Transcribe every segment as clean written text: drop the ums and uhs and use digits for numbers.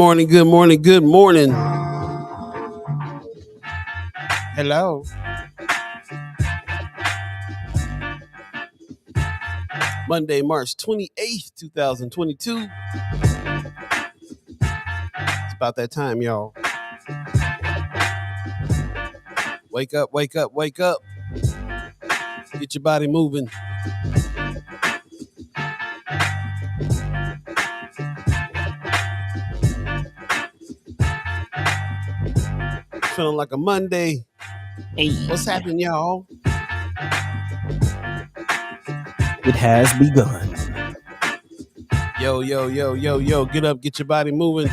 morning, good morning, good morning. Hello. Monday, March 28th, 2022. It's about that time, y'all. Wake up, wake up, wake up. Get your body moving. Feeling like a Monday. Hey, What's happening, y'all? it has begun. Yo, yo, yo, yo, yo. Get up, get your body moving.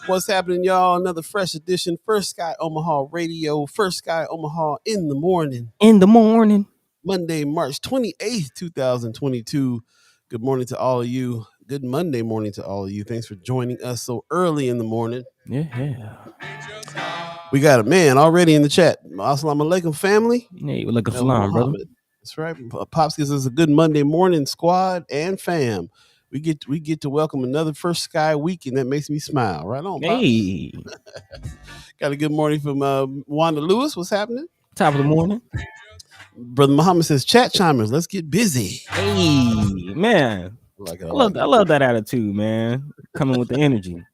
What's happening, y'all? Another fresh edition. First Sky Omaha Radio. First Sky Omaha in the morning. In the morning. Monday, March 28th, 2022. Good morning to all of you. Good Monday morning to all of you. Thanks for joining us so early in the morning. Yeah. We got a man already in the chat. Assalamu alaikum, family. Hey, we're looking for line, brother. That's right. Pops gives us a good Monday morning, squad and fam. We get to welcome another First Sky weekend. That makes me smile. Right on, Pops. Hey. Got a good morning from Wanda Lewis. What's happening? Top of the morning. Brother Muhammad says, chat chimers, let's get busy. Hey, man. I love that attitude, man. Coming with the energy.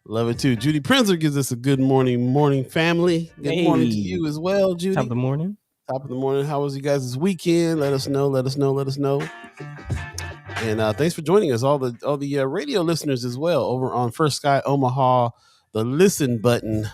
Love it too. Judy Prinzer gives us a good morning, family. Good morning to you as well, Judy. Top of the morning. Top of the morning. How was you guys this weekend? Let us know. And thanks for joining us, all the radio listeners as well, over on First Sky Omaha, the listen button.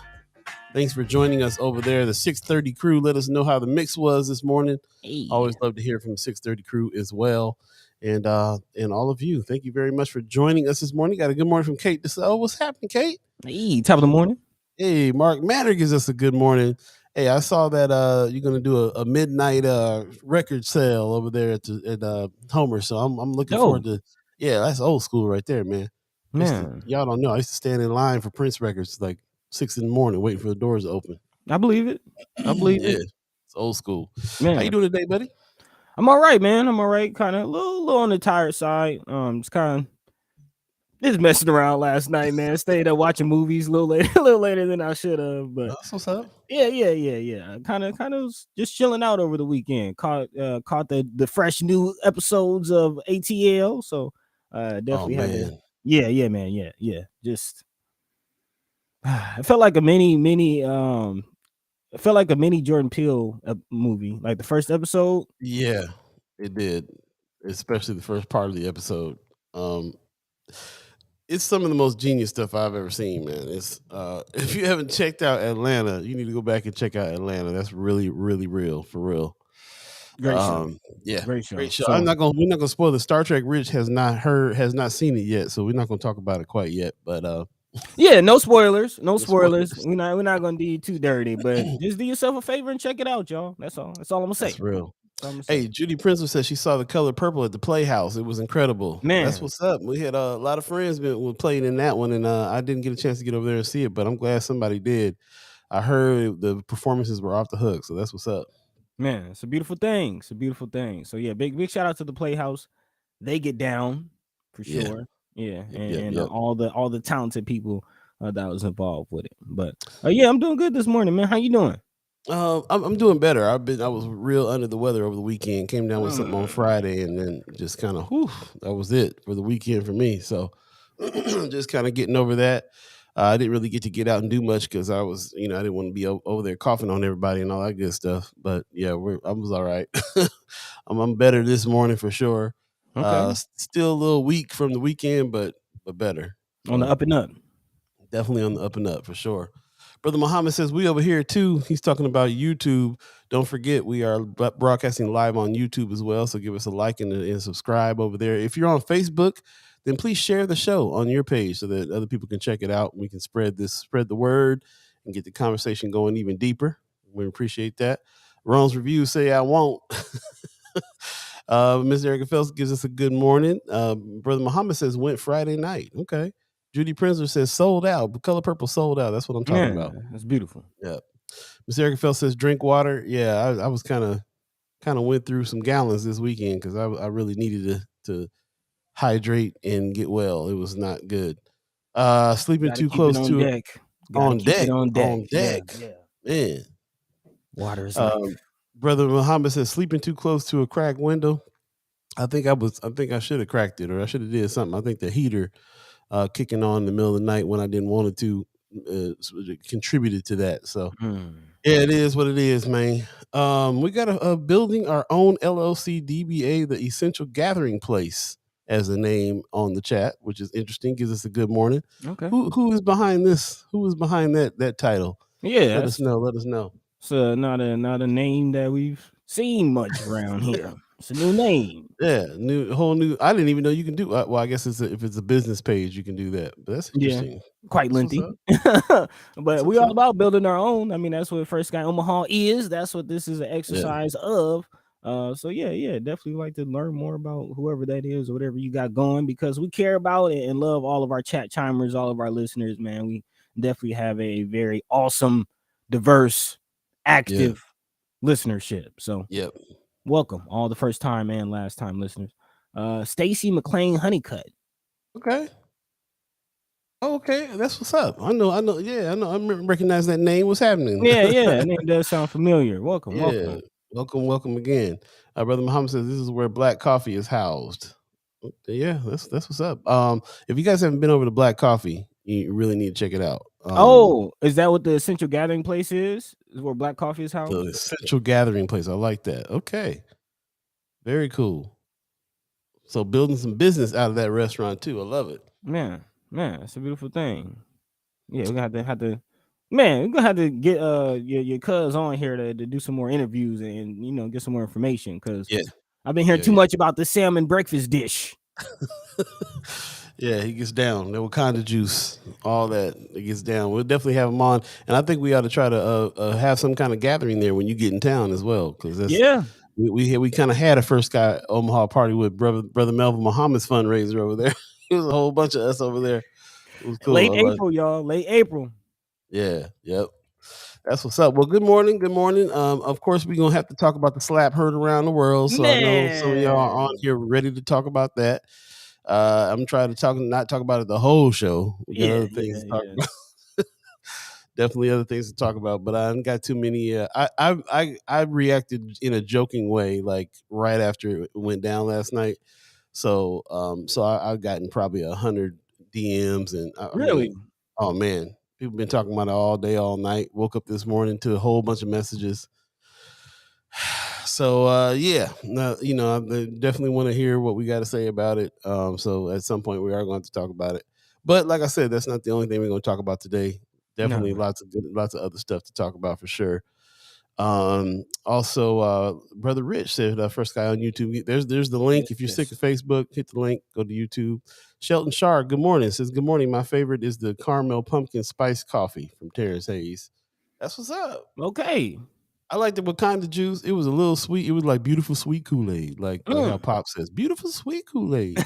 Thanks for joining us over there. The 6:30 crew. Let us know how the mix was this morning. Hey. Always love to hear from the 6:30 crew as well. And all of you, thank you very much for joining us this morning. Got a good morning from Kate. What's happening, Kate? Hey, top of the morning. Hey, Mark Matter gives us a good morning. Hey, I saw that you're gonna do a midnight record sale over there at Homer. So I'm looking forward to. Yeah, that's old school right there, man. Y'all don't know. I used to stand in line for Prince records like 6 in the morning, waiting for the doors to open. I believe it. Yeah, it's old school. Man. How you doing today, buddy? I'm all right, man. I'm all right. Kind of a little on the tired side. Just messing around last night, man. Stayed up watching movies a little later than I should have. But that's what's up. Yeah. Kind of just chilling out over the weekend. Caught the fresh new episodes of ATL. So definitely had to. Yeah, man. Yeah. Just it felt like a mini Jordan Peele movie, like the first episode. Yeah, it did, especially the first part of the episode. It's some of the most genius stuff I've ever seen, man. It's if you haven't checked out Atlanta, you need to go back and check out Atlanta. That's really, really real, for real. Great show. Yeah, great show. So, we're not gonna spoil the Star Trek. Rich has not seen it yet, so we're not gonna talk about it quite yet. But yeah, no spoilers. We're not gonna do too dirty, but just do yourself a favor and check it out, y'all. That's all I'm gonna say. That's real. Hey, Judy Prince said she saw The Color Purple at the Playhouse. It was incredible. Man, that's what's up. We had a lot of friends were playing in that one, and I didn't get a chance to get over there and see it, but I'm glad somebody did. I heard the performances were off the hook, so that's what's up. Man, it's a beautiful thing. So yeah, big shout out to the Playhouse. They get down for sure. Yeah, and all the talented people that was involved with it. But yeah, I'm doing good this morning, man. How you doing? I'm doing better. I was real under the weather over the weekend. Came down with something on Friday, and then just kind of that was it for the weekend for me. So just kind of getting over that. I didn't really get out and do much because I was, I didn't want to be over there coughing on everybody and all that good stuff. But yeah, I was all right. I'm better this morning for sure. Okay. Still a little weak from the weekend, but better. On the up and up. Definitely on the up and up for sure. Brother Muhammad says we over here too. He's talking about YouTube. Don't forget we are broadcasting live on YouTube as well. So give us a like and subscribe over there. If you're on Facebook, then please share the show on your page so that other people can check it out. We can spread the word and get the conversation going even deeper. We appreciate that. Ron's reviews say I won't. Ms. Erica Phelps gives us a good morning. Brother Muhammad says went Friday night. Okay. Judy Prinzer says sold out. The Color Purple sold out. That's what I'm talking about. That's beautiful. Yeah. Ms. Erica Phelps says drink water. Yeah, I was kind of went through some gallons this weekend because I really needed to hydrate and get well. It was not good. Sleeping Gotta too keep it close on to deck. Gotta on keep it deck. on deck. On Yeah, deck. yeah. Man. Water is life. Brother Muhammad says sleeping too close to a cracked window. I think I should have cracked it, or I should have did something. I think the heater kicking on in the middle of the night when I didn't want it to contributed to that. So yeah, it is what it is, man. We got a building our own LLC DBA, the Essential Gathering Place, as the name on the chat, which is interesting. Gives us a good morning. Okay. Who is behind this? Who is behind that title? Yeah, Let us know. Let us know. It's not a name that we've seen much around here. It's a new name. Yeah, whole new. I didn't even know you can do. Well, I guess if it's a business page, you can do that. But that's Yeah, interesting. quite That's what's lengthy. up. But That's we what's all up. about building our own. I mean, that's what First Sky Omaha is. That's what this is an exercise of. So yeah, definitely like to learn more about whoever that is or whatever you got going, because we care about it and love all of our chat chimers, all of our listeners, man. We definitely have a very awesome, diverse, active listenership. So Yep. welcome all the first time and last time listeners. Stacy McLean Honeycutt. Okay. Okay, that's what's up. I know. Yeah, I know. I recognize that name. What's happening? Yeah, that name does sound familiar. Welcome. Yeah. Welcome again. Brother Muhammad says this is where black coffee is housed. Yeah, that's what's up. If you guys haven't been over to Black Coffee, you really need to check it out. Is that what the Essential Gathering Place is? Is where Black Coffee is housed? The Essential Gathering Place. I like that. Okay. Very cool. So building some business out of that restaurant too. I love it. Man, it's a beautiful thing. Yeah, we're gonna have to man, we're gonna have to get your cuz on here to do some more interviews and get some more information, because I've been hearing too much about the salmon breakfast dish. Yeah, he gets down. The Wakanda juice, all that. It gets down. We'll definitely have him on, and I think we ought to try to have some kind of gathering there when you get in town as well, because we kind of had a First Sky Omaha party with brother Melvin Muhammad's fundraiser over there. It was a whole bunch of us over there. It was cool. Late April, y'all. Late April. Yeah. Yep. That's what's up. Well, good morning. Good morning. Of course, we're gonna have to talk about the slap heard around the world. So I know some of y'all are on here ready to talk about that. I'm trying to not talk about it the whole show. We got other things to talk about. Definitely other things to talk about, but I haven't got too many. I reacted in a joking way, like right after it went down last night. So I've gotten probably 100 DMs, and I mean, oh man, people been talking about it all day, all night. Woke up this morning to a whole bunch of messages. So yeah, I definitely want to hear what we got to say about it. So at some point we are going to talk about it. But like I said, that's not the only thing we're going to talk about today. Definitely lots of other stuff to talk about for sure. Also, Brother Rich said First Guy on YouTube. There's the link. If you're sick of Facebook, hit the link, go to YouTube. Shelton Shark, good morning. Says good morning. My favorite is the caramel pumpkin spice coffee from Terrence Hayes. That's what's up. Okay. I liked the Wakanda juice. It was a little sweet. It was like beautiful sweet Kool-Aid, like how Pop says, beautiful sweet Kool-Aid.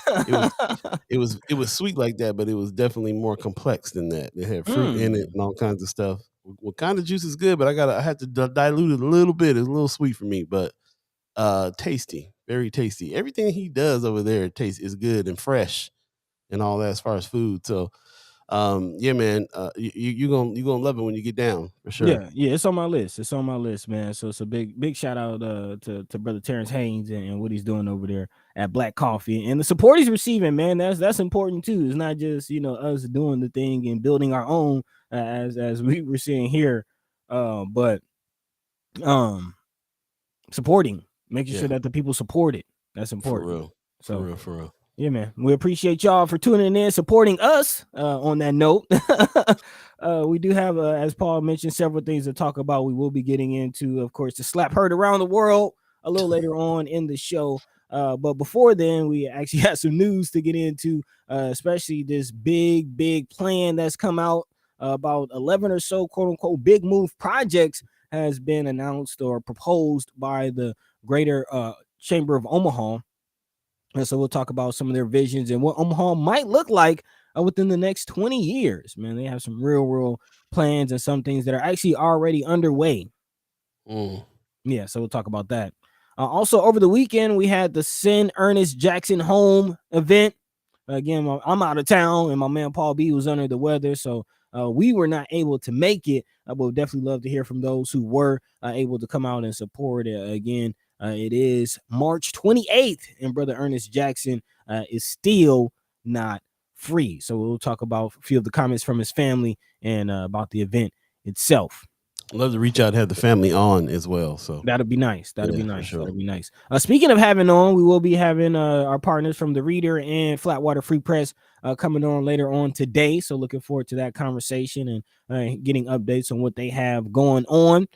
It was sweet like that, but it was definitely more complex than that. It had fruit in it and all kinds of stuff. Wakanda juice is good, but I had to dilute it a little bit. It's a little sweet for me, but tasty, very tasty. Everything he does over there is good and fresh and all that as far as food. So yeah, man, you're gonna love it when you get down for sure. Yeah, it's on my list. It's on my list, man. So it's a big shout out to brother Terrence Haynes and what he's doing over there at Black Coffee, and the support he's receiving, man. That's important too. It's not just us doing the thing and building our own as we were seeing here, but supporting, making sure that the people support it. That's important. For real. Yeah, man. We appreciate y'all for tuning in, supporting us. On that note, we do have, as Paul mentioned, several things to talk about. We will be getting into, of course, the slap heard around the world a little later on in the show. But before then, we actually have some news to get into, especially this big plan that's come out. About 11 or so, quote unquote, big move projects has been announced or proposed by the Greater Chamber of Omaha. And so we'll talk about some of their visions and what Omaha might look like within the next 20 years. Man, they have some real plans and some things that are actually already underway. Yeah, so we'll talk about that. Also, over the weekend, we had the Send Ernest Jackson Home event. Again, I'm out of town, and my man Paul Beeee was under the weather, so we were not able to make it. But would definitely love to hear from those who were able to come out and support it. Again, it is March 28th, and Brother Ernest Jackson is still not free. So we'll talk about a few of the comments from his family and about the event itself. I'd love to reach out and have the family on as well. So that'll be nice. That'll be nice. Sure. That'll be nice. Speaking of having on, we will be having our partners from the Reader and Flatwater Free Press coming on later on today. So looking forward to that conversation and getting updates on what they have going on.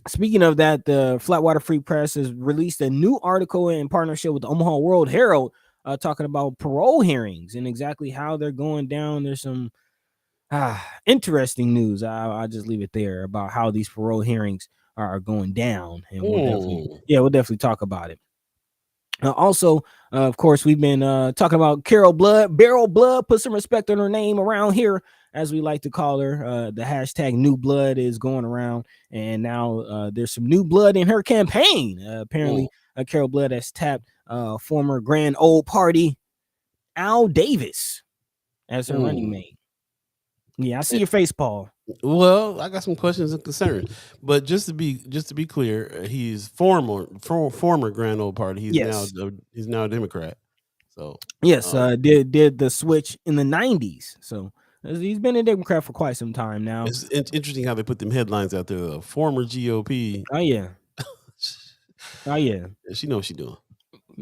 Speaking of that, the Flatwater Free Press has released a new article in partnership with the Omaha World Herald talking about parole hearings and exactly how they're going down. There's some interesting news. I'll just leave it there about how these parole hearings are going down, and we'll definitely talk about it. Also, of course, we've been talking about Carol Blood, Beryl Blood. Put some respect on her name around here, as we like to call her. The hashtag New Blood is going around, and now there's some new blood in her campaign. Apparently, Carol Blood has tapped former Grand Old Party Al Davis as her running mate. Yeah, I see your face, Paul. Well, I got some questions and concerns, but just to be clear, he's former Grand Old Party. He's now a Democrat. So yes, did the switch in the 90s. So he's been a Democrat for quite some time now. It's interesting how they put them headlines out there. Former GOP. Oh yeah. Oh yeah. She knows what she's doing.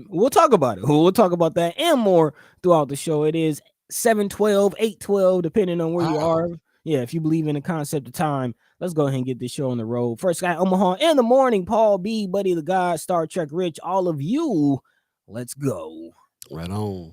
We'll talk about it. We'll talk about that and more throughout the show. It is 7:12, 8:12, depending on where you are. Yeah, if you believe in the concept of time, let's go ahead and get this show on the road. First Sky Omaha in the morning. Paul Beeee, Buddi3 Da Gawd, Star Trek Rich, all of you. Let's go. Right on.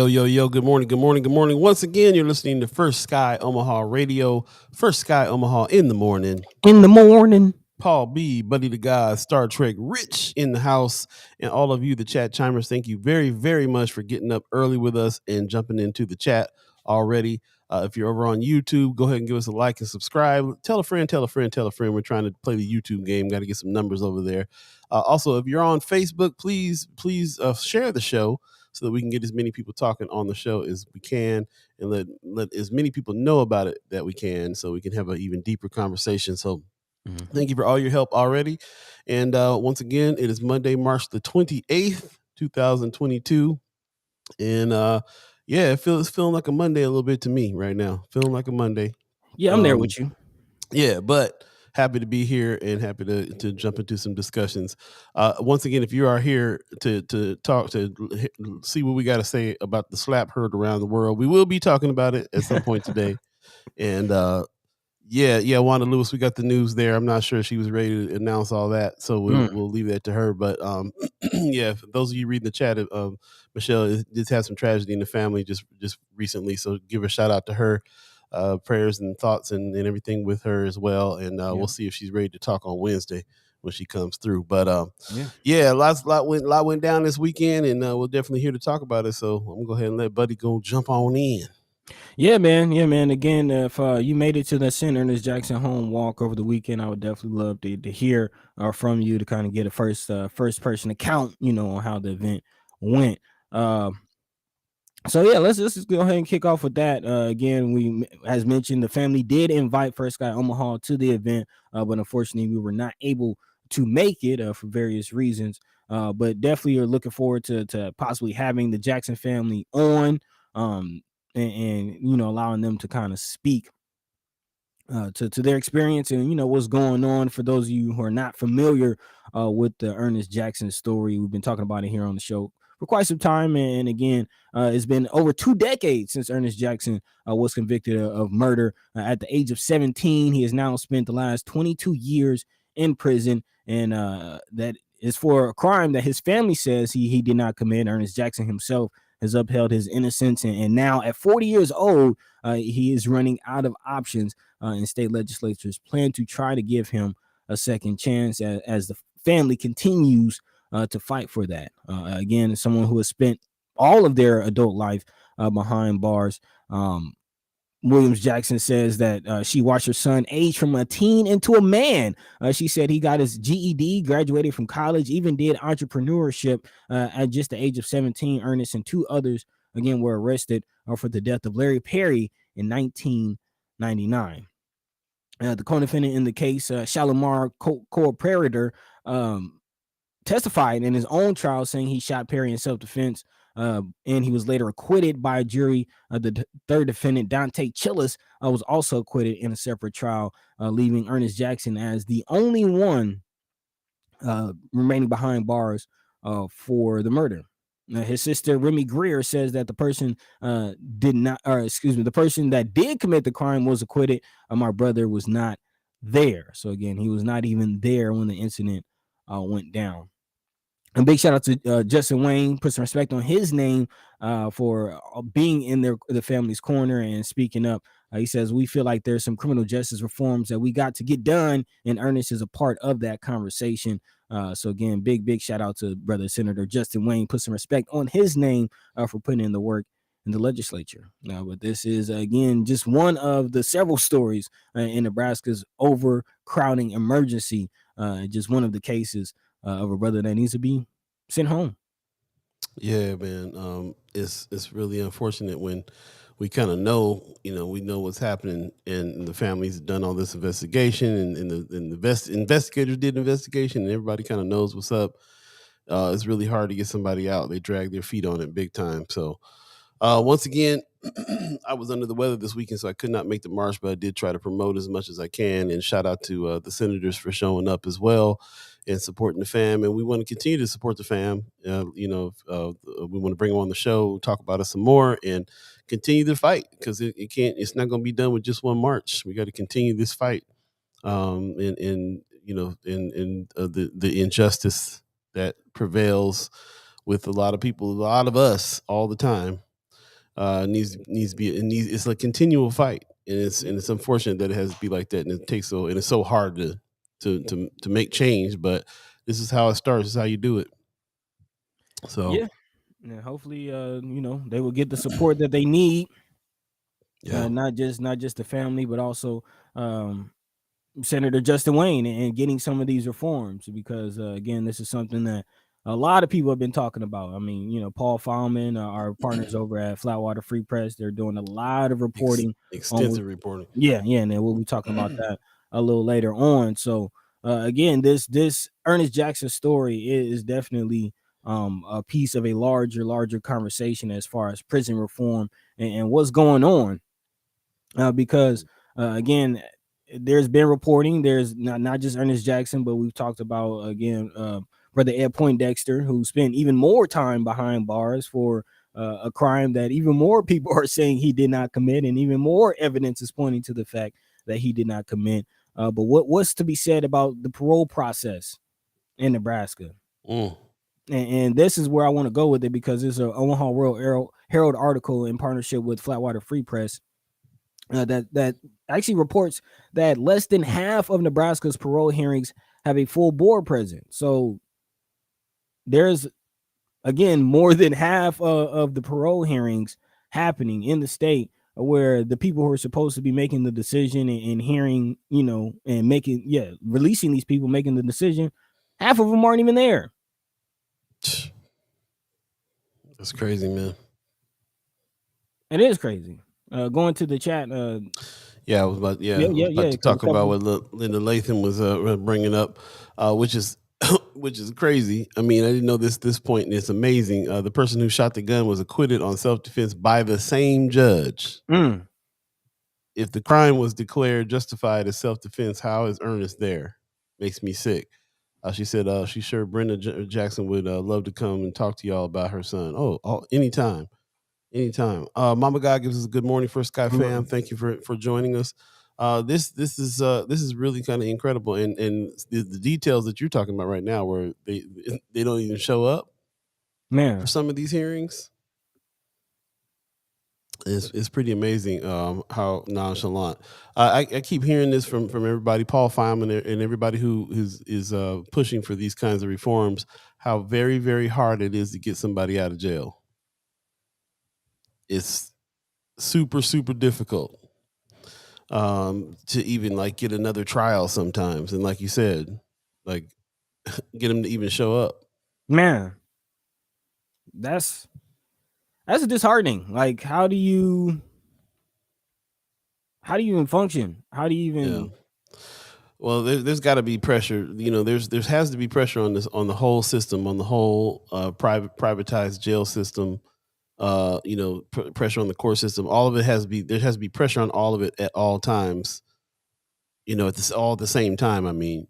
Yo, good morning. Once again, you're listening to First Sky Omaha Radio, First Sky Omaha in the morning. Paul Beeee, Buddi3 Da Gawd, Star Trek Rich in the house, and all of you, the chat chimers, thank you very, very much for getting up early with us and jumping into the chat already. If you're over on YouTube, go ahead and give us a like and subscribe. Tell a friend. We're trying to play the YouTube game. Got to get some numbers over there. Also, if you're on Facebook, please share the show, so that we can get as many people talking on the show as we can, and let as many people know about it that we can, so we can have an even deeper conversation. So thank you for all your help already. And once again, it is Monday, March the 28th, 2022. And it's feeling like a Monday a little bit to me right now. Feeling like a Monday. Yeah, I'm there with you. Yeah, but happy to be here and happy to jump into some discussions. Once again, if you are here to talk, to see what we got to say about the slap heard around the world, we will be talking about it at some point today. And Wanda Lewis, we got the news there. I'm not sure she was ready to announce all that, so we'll leave that to her. But for those of you reading the chat, Michelle just had some tragedy in the family just recently, so give a shout out to her. Prayers and thoughts and everything with her as well, and we'll see if she's ready to talk on Wednesday when she comes through. But lot went down this weekend, and we're definitely here to talk about it. So I'm gonna go ahead and let Buddy go jump on in. Yeah, man. Again, if you made it to the Send Ernest Jackson Home walk over the weekend, I would definitely love to hear from you, to kind of get a first person account, on how the event went. So yeah, let's just go ahead and kick off with that. Again, we, as mentioned, the family did invite First Sky Omaha to the event, but unfortunately we were not able to make it for various reasons. But definitely are looking forward to possibly having the Jackson family on, and allowing them to kind of speak to their experience and what's going on. For those of you who are not familiar with the Ernest Jackson story, we've been talking about it here on the show for quite some time, and again, it's been over 2 decades since Ernest Jackson was convicted of murder at the age of 17. He has now spent the last 22 years in prison, and that is for a crime that his family says he did not commit. Ernest Jackson himself has upheld his innocence, and now at 40 years old, he is running out of options, and state legislatures plan to try to give him a second chance as the family continues to fight for that. Again, someone who has spent all of their adult life behind bars. Williams Jackson says that she watched her son age from a teen into a man. She said he got his GED, graduated from college, even did entrepreneurship at just the age of 17. Ernest and 2 others, again, were arrested for the death of Larry Perry in 1999. The co-defendant in the case, Shalimar cooperator, testified in his own trial, saying he shot Perry in self-defense, and he was later acquitted by a jury. The third defendant, Dante Chillis, was also acquitted in a separate trial, leaving Ernest Jackson as the only one remaining behind bars for the murder. His sister Remy Greer says that the person the person that did commit the crime was acquitted. My brother was not there. So again, he was not even there when the incident went down. A big shout out to Justin Wayne, put some respect on his name for being in the family's corner and speaking up. He says, we feel like there's some criminal justice reforms that we got to get done, and Ernest is a part of that conversation. So again, big shout out to brother Senator Justin Wayne, put some respect on his name for putting in the work in the legislature. But this is, again, just one of the several stories in Nebraska's overcrowding emergency, just one of the cases of a brother that needs to be sent home. Yeah, man. It's really unfortunate when we kind of know, we know what's happening, and the family's done all this investigation, and the investigators did investigation, and everybody kind of knows what's up. It's really hard to get somebody out. They drag their feet on it big time. So once again, I was under the weather this weekend, so I could not make the march, but I did try to promote as much as I can. And shout out to the senators for showing up as well and supporting the fam. And we want to continue to support the fam. We want to bring them on the show, talk about it some more, and continue the fight, because it's not going to be done with just one march. We got to continue this fight. The injustice that prevails with a lot of people, a lot of us, all the time. Needs to be. It's a continual fight, and it's unfortunate that it has to be like that, and it's so hard to make change. But this is how it starts. This is how you do it. So yeah, hopefully, they will get the support that they need. Yeah, not just the family, but also Senator Justin Wayne and getting some of these reforms, because again, this is something that a lot of people have been talking about. I mean, Paul Fallman, our partners over at Flatwater Free Press, they're doing a lot of reporting, extensive reporting. Yeah, and then we'll be talking about that a little later on. So again, this Ernest Jackson story is definitely a piece of a larger conversation as far as prison reform and what's going on, because again, there's been reporting. There's not just Ernest Jackson, but we've talked about, again, brother Ed Poindexter, who spent even more time behind bars for a crime that even more people are saying he did not commit, and even more evidence is pointing to the fact that he did not commit. But what's to be said about the parole process in Nebraska? And this is where I want to go with it, because there's an Omaha World Herald article in partnership with Flatwater Free Press that actually reports that less than half of Nebraska's parole hearings have a full board present. So there's, again, more than half of the parole hearings happening in the state, where the people who are supposed to be making the decision and hearing, and releasing these people, making the decision, half of them aren't even there. That's crazy, man. It is crazy. Going to the chat. I was about to talk about what Linda Latham was bringing up, which is crazy. I mean, I didn't know this point, and it's amazing. The person who shot the gun was acquitted on self-defense by the same judge. if the crime was declared justified as self-defense, how is Ernest there? Makes me sick. She said she's sure Brenda Jackson would love to come and talk to y'all about her son. Oh, anytime. Mama God gives us a good morning for Sky fam. Thank you for joining us. This is really kind of incredible, and the details that you're talking about right now, where they don't even show up, man, for some of these hearings. It's pretty amazing how nonchalant. I keep hearing this from everybody, Paul Feynman and everybody who is pushing for these kinds of reforms. How very, very hard it is to get somebody out of jail. It's super, super difficult to even like get another trial sometimes, and like you said, like get them to even show up. Man, that's disheartening. Like, how do you even function? How do you even? Yeah. Well, there's got to be pressure. You know, there has to be pressure on the whole system, on the whole privatized jail system. You know, pressure on the court system. All of it has to be. There has to be pressure on all of it at all times. You know, all at the same time. I mean,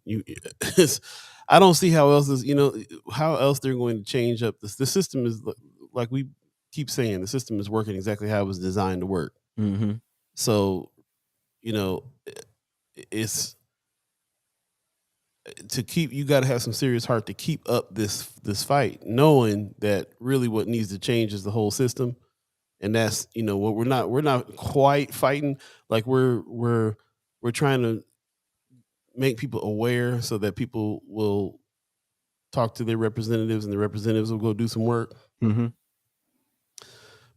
I don't see how else is. You know, how else they're going to change up this. The system is like we keep saying. The system is working exactly how it was designed to work. Mm-hmm. So, you know, it's to keep. You got to have some serious heart to keep up this fight, knowing that really what needs to change is the whole system, and that's, you know, what we're not quite fighting. Like we're trying to make people aware so that people will talk to their representatives, and the representatives will go do some work. Mm-hmm.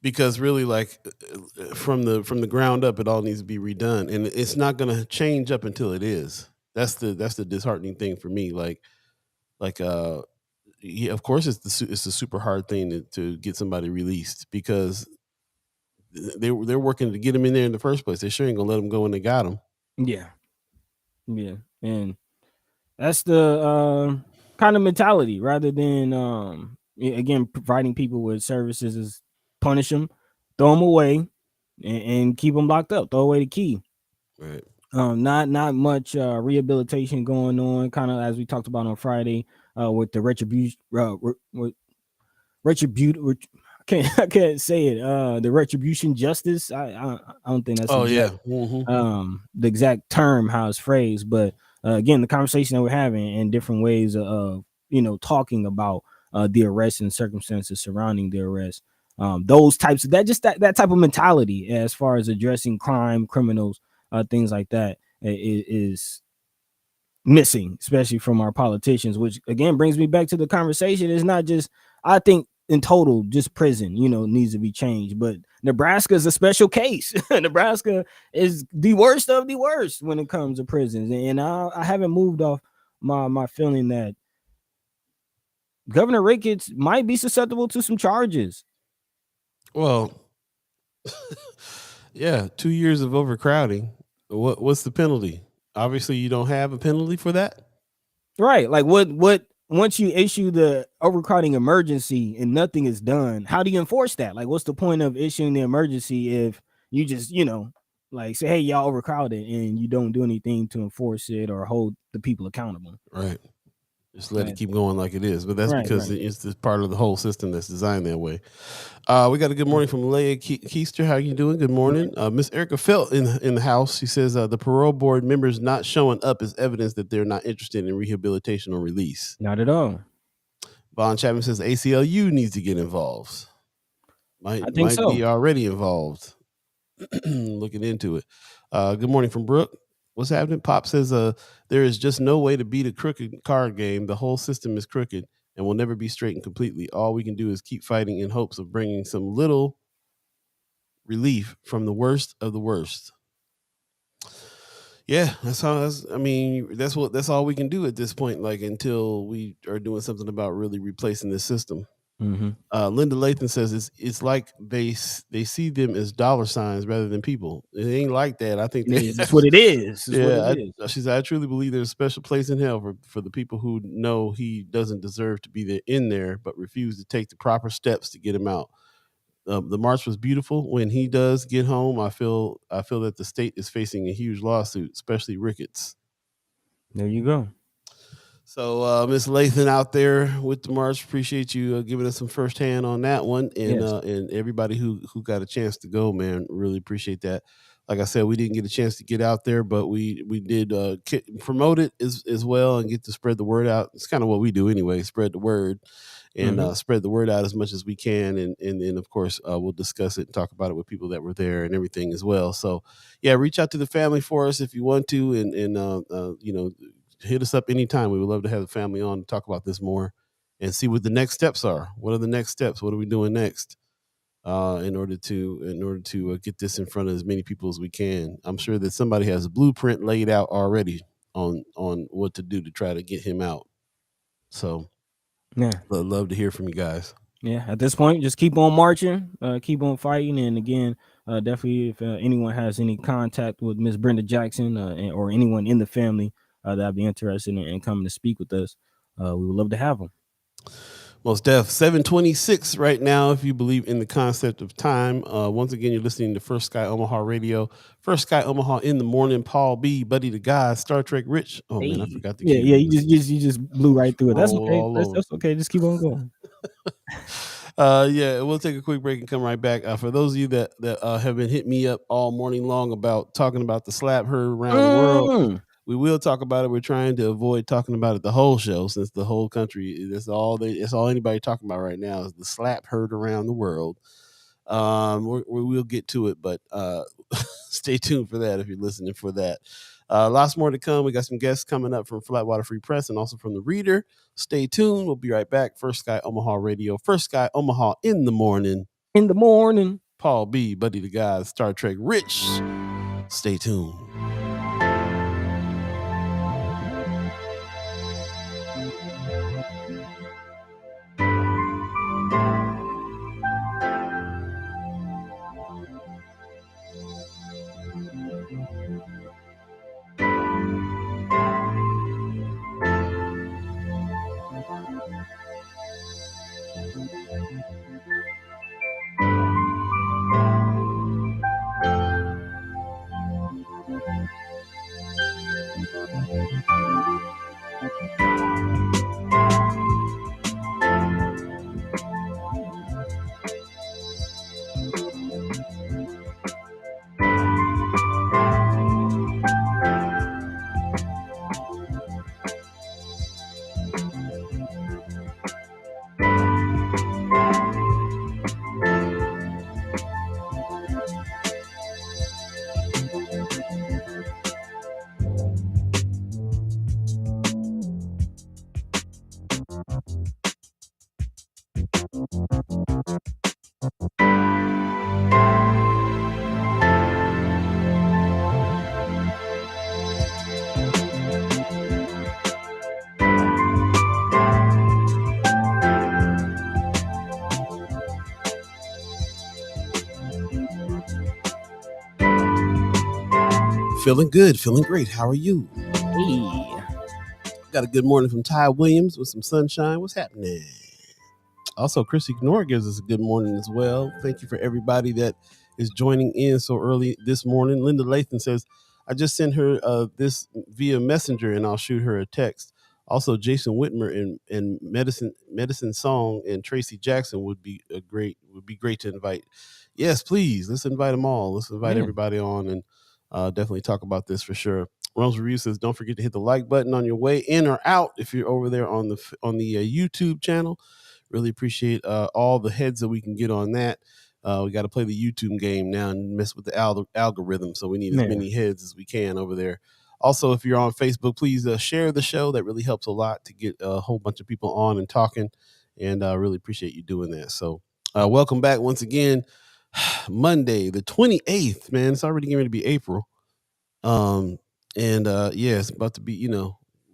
Because really, like from the ground up, it all needs to be redone, and it's not going to change up until it is. That's the disheartening thing for me. Yeah, of course, it's a super hard thing to get somebody released, because they're working to get them in there in the first place. They sure ain't gonna let them go when they got them. Yeah, and that's the kind of mentality, rather than again providing people with services, is punish them, throw them away, and keep them locked up. Throw away the key. Right. Not much rehabilitation going on. Kind of as we talked about on Friday with the retribution. I can't say it. The retribution justice. I don't think that's the exact term how it's phrased, but again, the conversation that we're having and different ways of talking about the arrest and circumstances surrounding the arrest. Those types of that type of mentality as far as addressing crime, criminals, things like that is missing, especially from our politicians, which again brings me back to the conversation. It's not just, I think in total, just prison, needs to be changed. But Nebraska is a special case. Nebraska is the worst of the worst when it comes to prisons. And I haven't moved off my feeling that Governor Ricketts might be susceptible to some charges. Well, yeah, 2 years of overcrowding. What's the penalty? Obviously, you don't have a penalty for that. Right. Like what once you issue the overcrowding emergency and nothing is done, how do you enforce that? Like, what's the point of issuing the emergency if you just, like say, hey, y'all overcrowded, and you don't do anything to enforce it or hold the people accountable? Right. Just let it keep going like it is. But that's because it's just part of the whole system that's designed that way. We got a good morning from Leia Keister. How you doing? Good morning. Miss Erica Felt in the house. She says the parole board members not showing up is evidence that they're not interested in rehabilitation or release. Not at all. Vaughn Chapman says ACLU needs to get involved. Might be already involved. Looking into it. Good morning from Brooke. What's happening? Pop says there is just no way to beat a crooked card game. The whole system is crooked and will never be straightened completely. All we can do is keep fighting in hopes of bringing some little relief from the worst of the worst. Yeah, that's all we can do at this point, like until we are doing something about really replacing this system. Mm-hmm. Linda Lathan says it's like they see them as dollar signs rather than people. It ain't like that. I think that's what it is. She said, I truly believe there's a special place in hell for the people who know he doesn't deserve to be in there, but refuse to take the proper steps to get him out. the march was beautiful. When he does get home, I feel that the state is facing a huge lawsuit, especially Ricketts. There you go. So, Miss Lathan out there with the march, appreciate you giving us some firsthand on that one, and Yes. And everybody who got a chance to go, man, really appreciate that. Like I said, we didn't get a chance to get out there, but we did promote it as well and get to spread the word out. It's kind of what we do anyway, spread the word and spread the word out as much as we can, and then of course we'll discuss it and talk about it with people that were there and everything as well. So, yeah, reach out to the family for us if you want to, and you know, hit us up anytime. We would love to have the family on to talk about this more and see what the next steps are. What are the next steps? What are we doing next in order to get this in front of as many people as we can? I'm sure that somebody has a blueprint laid out already on what to do to try to get him out. So, yeah, I'd love to hear from you guys. Yeah, at this point, just keep on marching, keep on fighting, and again, definitely if anyone has any contact with Miss Brenda Jackson or anyone in the family that'd be interested in coming to speak with us, we would love to have them. Most def 7:26 right now. If you believe in the concept of time, once again, you're listening to First Sky Omaha Radio. First Sky Omaha in the morning. Paul B, Buddi3 Da Gawd, Star Trek Rich. Oh man, I forgot the yeah. You just blew right through it. That's okay. That's okay. Just keep on going. Yeah, we'll take a quick break and come right back. For those of you that have been hitting me up all morning long about talking about the slap heard around the world, we will talk about it. We're trying to avoid talking about it the whole show, since the whole country, that's all anybody talking about right now is the slap heard around the world. We'll get to it, but stay tuned for that if you're listening for that. Lots more to come. We got some guests coming up from Flatwater Free Press and also from the Reader. Stay tuned. We'll be right back. First Sky Omaha Radio. First Sky Omaha in the morning. In the morning. Paul B, Buddi3 Da Gawd, Star Trek Rich. Stay tuned. Feeling good, feeling great. How are you? Hey. Got a good morning from Ty Williams with some sunshine. What's happening? Also, Chrissy Knorr gives us a good morning as well. Thank you for everybody that is joining in so early this morning. Linda Lathan says, I just sent her this via Messenger and I'll shoot her a text. Also, Jason Whitmer and Medicine Song and Tracy Jackson would be great to invite. Yes, please. Let's invite them all. Let's invite everybody on and definitely talk about this for sure. Rose Review says, don't forget to hit the like button on your way in or out if you're over there on the YouTube channel. Really appreciate all the heads that we can get on that. We got to play the YouTube game now and mess with the algorithm, so we need as many heads as we can over there. Also, if you're on Facebook, please share the show. That really helps a lot to get a whole bunch of people on and talking, and I really appreciate you doing that. So welcome back once again. Monday, the 28th, man. It's already going to be April. Yeah, it's about to be,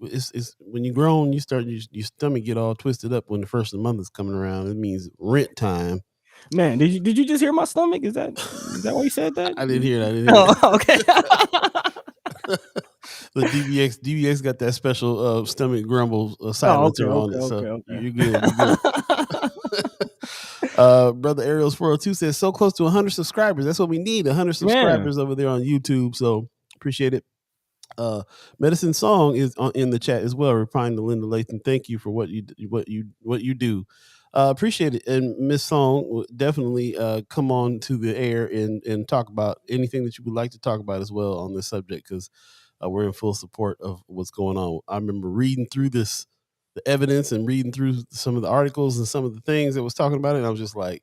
it's when you're grown, you start your stomach get all twisted up when the first of the month is coming around. It means rent time. Man, did you just hear my stomach? Is that why you said that? I didn't hear that. Okay. The DBX got that special stomach grumble silencer on it, so you're good. You're good. Brother Ariel's 402 says so close to 100 subscribers. That's what we need. 100 subscribers over there on YouTube. So appreciate it. Medicine Song is in the chat as well, replying to Linda Lathan. Thank you for what you do. Appreciate it. And Miss Song will definitely come on to the air and talk about anything that you would like to talk about as well on this subject, because we're in full support of what's going on. I remember reading through the evidence and reading through some of the articles and some of the things that was talking about it, and I was just like,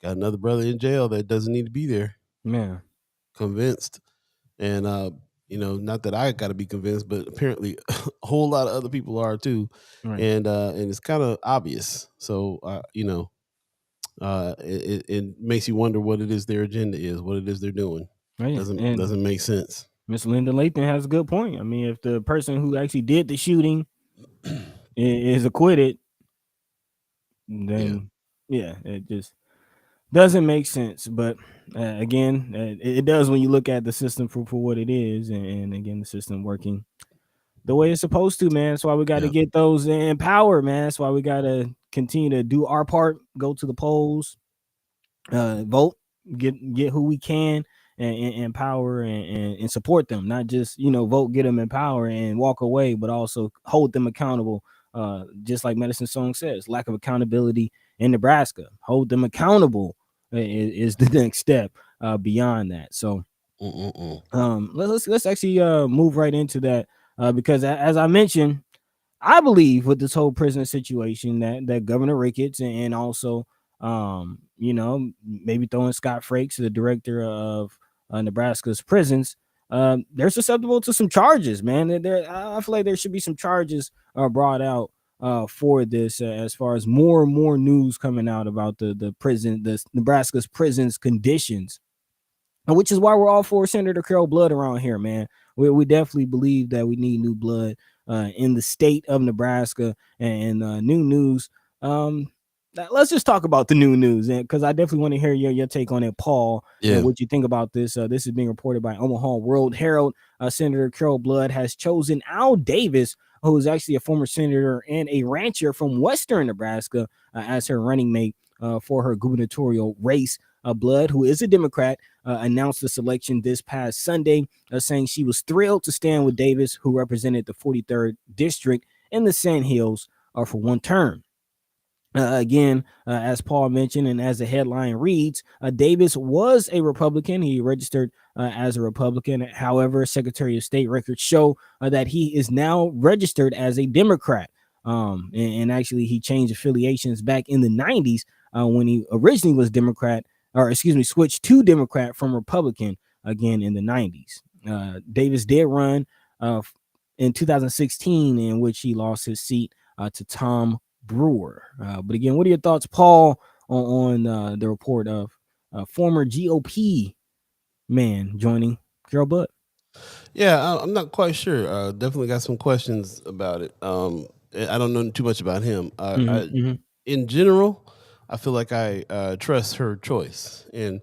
got another brother in jail that doesn't need to be there. Man, convinced. And not that I got to be convinced, but apparently a whole lot of other people are too. right. And it's kind of obvious. So it makes you wonder what it is their agenda is, what it is they're doing. Right. Doesn't make sense. Miss Linda Lathan has a good point. I mean, if the person who actually did the shooting is acquitted, then yeah, it just doesn't make sense. But again, it does when you look at the system for what it is, and again, the system working the way it's supposed to, man. That's why we got to get those in power, man. That's why we got to continue to do our part, go to the polls, vote, get who we can, and empower and support them. Not just vote, get them in power and walk away, but also hold them accountable. Just like Medicine Song says, lack of accountability in Nebraska. Hold them accountable is the next step beyond that. So let's actually move right into that, because as I mentioned, I believe with this whole prison situation that Governor Ricketts and also maybe throwing Scott Frakes, the director of Nebraska's prisons, they're susceptible to some charges, man. I feel like there should be some charges brought out for this, as far as more and more news coming out about the Nebraska's prisons conditions, which is why we're all for Senator Carol Blood around here, man. We definitely believe that we need new blood in the state of Nebraska, and new news. Let's just talk about the new news, because I definitely want to hear your take on it, Paul, and what you think about this. This is being reported by Omaha World Herald. Senator Carol Blood has chosen Al Davis, who is actually a former senator and a rancher from western Nebraska, as her running mate for her gubernatorial race. Blood, who is a Democrat, announced the selection this past Sunday, saying she was thrilled to stand with Davis, who represented the 43rd district in the Sand Hills for one term. Again, as Paul mentioned, and as the headline reads, Davis was a Republican. He registered as a Republican. However, Secretary of State records show that he is now registered as a Democrat. And actually, he changed affiliations back in the 90s when he originally was Democrat, switched to Democrat from Republican again in the 90s. Davis did run in 2016, in which he lost his seat to Tom Brewer. But again, what are your thoughts, Paul, on the report of former GOP man joining Carol Blood? Yeah, I'm not quite sure. Definitely got some questions about it. I don't know too much about him. In general, I feel like I trust her choice, and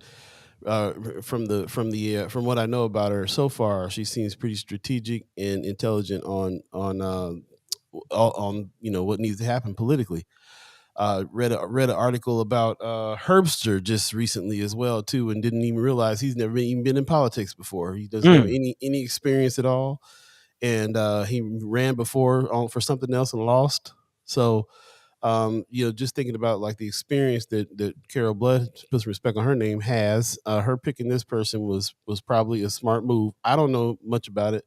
from what I know about her so far, she seems pretty strategic and intelligent on what needs to happen politically. Read an article about Herbster just recently as well too, and didn't even realize he's never even been in politics before. He doesn't have any experience at all, and he ran before for something else and lost. So just thinking about like the experience that Carol Blood, put some respect on her name, has, her picking this person was probably a smart move. I don't know much about it,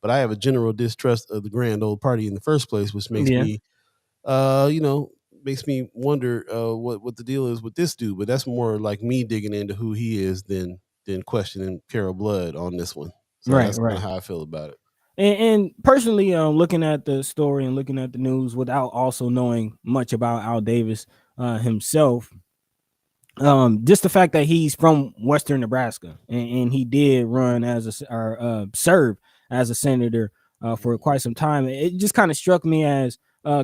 but I have a general distrust of the grand old party in the first place, which makes me makes me wonder what the deal is with this dude. But that's more like me digging into who he is than questioning Carol Blood on this one. So that's kind of how I feel about it. And personally, looking at the story and looking at the news without also knowing much about Al Davis himself, just the fact that he's from western Nebraska, and he did run serve as a senator for quite some time, it just kind of struck me as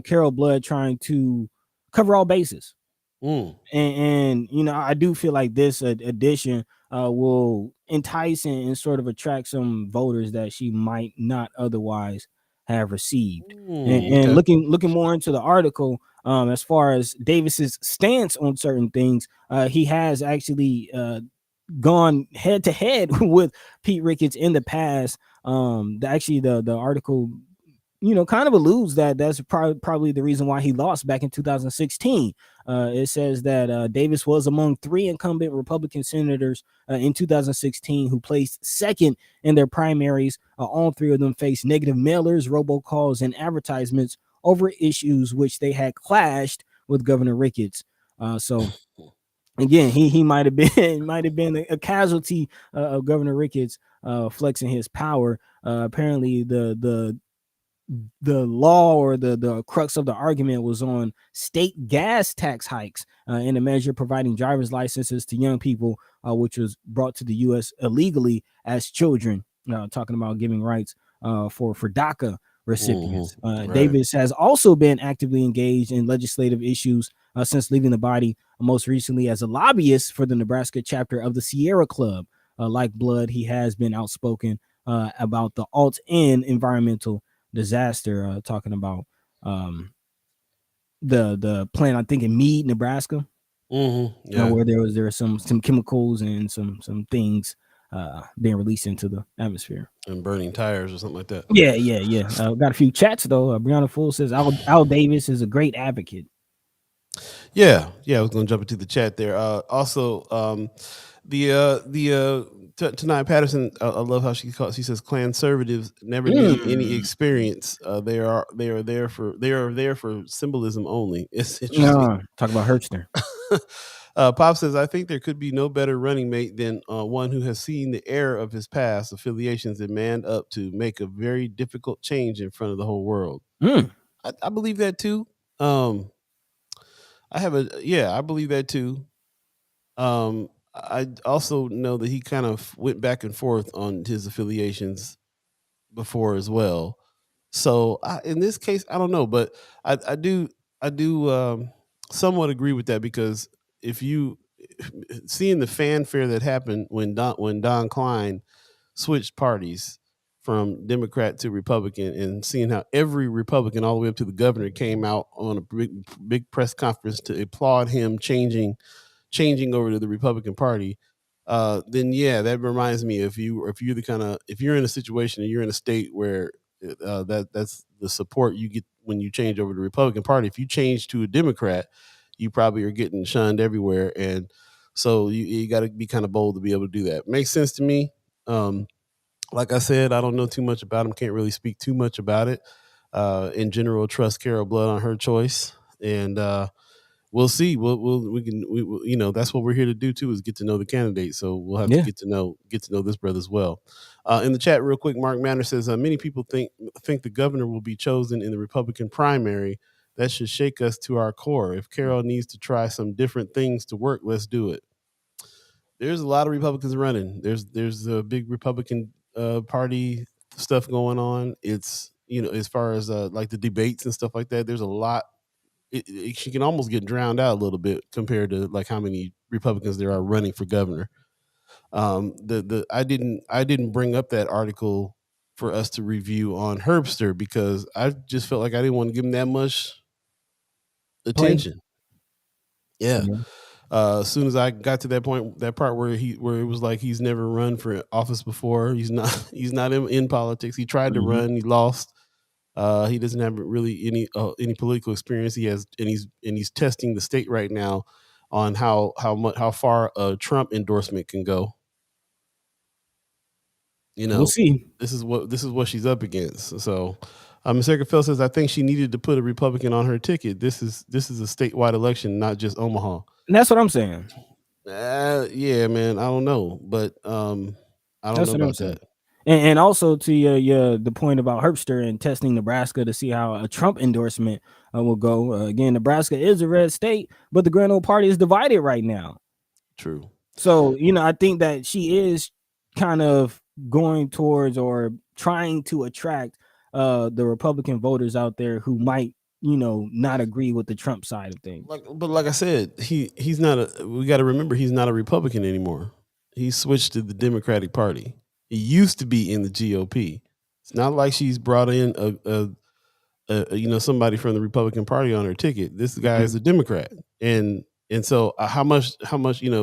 Carol Blood trying to cover all bases. And I do feel like this addition will entice and sort of attract some voters that she might not otherwise have received. And Okay. looking more into the article, as far as Davis's stance on certain things, he has actually gone head to head with Pete Ricketts in the past. The article, kind of alludes that that's probably the reason why he lost back in 2016. It says that Davis was among 3 incumbent Republican senators in 2016 who placed second in their primaries. All 3 of them faced negative mailers, robocalls, and advertisements over issues which they had clashed with Governor Ricketts. So again, he might have been a casualty of Governor Ricketts flexing his power. Apparently, the law, or the crux of the argument, was on state gas tax hikes in a measure providing driver's licenses to young people, which was brought to the U.S. illegally as children. Talking about giving rights for DACA recipients. Right. Davis has also been actively engaged in legislative issues since leaving the body, most recently as a lobbyist for the Nebraska chapter of the Sierra Club. Like Blood, he has been outspoken about the alt-in environmental disaster, talking about the plant, I think in Meade, Nebraska, where there was some chemicals and some things being released into the atmosphere and burning tires or something like that. Yeah. Got a few chats though. Brianna Full says Al Davis is a great advocate. Yeah, I was going to jump into the chat there. Also, Tanai Patterson, I love how she says Klan-servatives never need any experience. They are there for symbolism only. It's interesting. Talk about Herbster. Pop says, I think there could be no better running mate than one who has seen the error of his past affiliations and manned up to make a very difficult change in front of the whole world. I believe that too. I believe that too. I also know that he kind of went back and forth on his affiliations before as well. So in this case, I don't know, but I do somewhat agree with that, because if you seeing the fanfare that happened when Don Klein switched parties from Democrat to Republican, and seeing how every Republican all the way up to the governor came out on a big press conference to applaud him changing over to the Republican Party, then that reminds me, if you're in a situation and you're in a state where that's the support you get when you change over to the Republican Party. If you change to a Democrat, you probably are getting shunned everywhere, and so you got to be kind of bold to be able to do that. Makes sense to me. Like I said, I don't know too much about him. Can't really speak too much about it. In general, trust Carol Blood on her choice, and we'll see. That's what we're here to do too, is get to know the candidate. So we'll have to get to know this brother as well. In the chat, real quick, Mark Manner says many people think the governor will be chosen in the Republican primary. That should shake us to our core. If Carol needs to try some different things to work, let's do it. There's a lot of Republicans running. There's a big Republican party stuff going on. It's, as far as like the debates and stuff like that, there's a lot. She can almost get drowned out a little bit compared to like how many Republicans there are running for governor. I didn't bring up that article for us to review on Herbster, because I just felt like I didn't want to give him that much attention. Yeah. As soon as I got to that part where it was like he's never run for office before, he's not in politics. He tried to run, he lost. He doesn't have really any political experience. He's testing the state right now on how far a Trump endorsement can go. We'll see. This is what she's up against. So, Mr. Phil says, I think she needed to put a Republican on her ticket. This is a statewide election, not just Omaha. And that's what I'm saying. Yeah, man. I don't know, but I don't know about that. And also to the point about Herbster and testing Nebraska to see how a Trump endorsement will go. Again, Nebraska is a red state, but the Grand Old Party is divided right now. True. So, I think that she is kind of going towards or trying to attract the Republican voters out there who might, not agree with the Trump side of things. But like I said, he's not we got to remember, he's not a Republican anymore. He switched to the Democratic Party. He used to be in the GOP. It's not like she's brought in somebody from the Republican Party on her ticket. This guy is a Democrat, and so how much he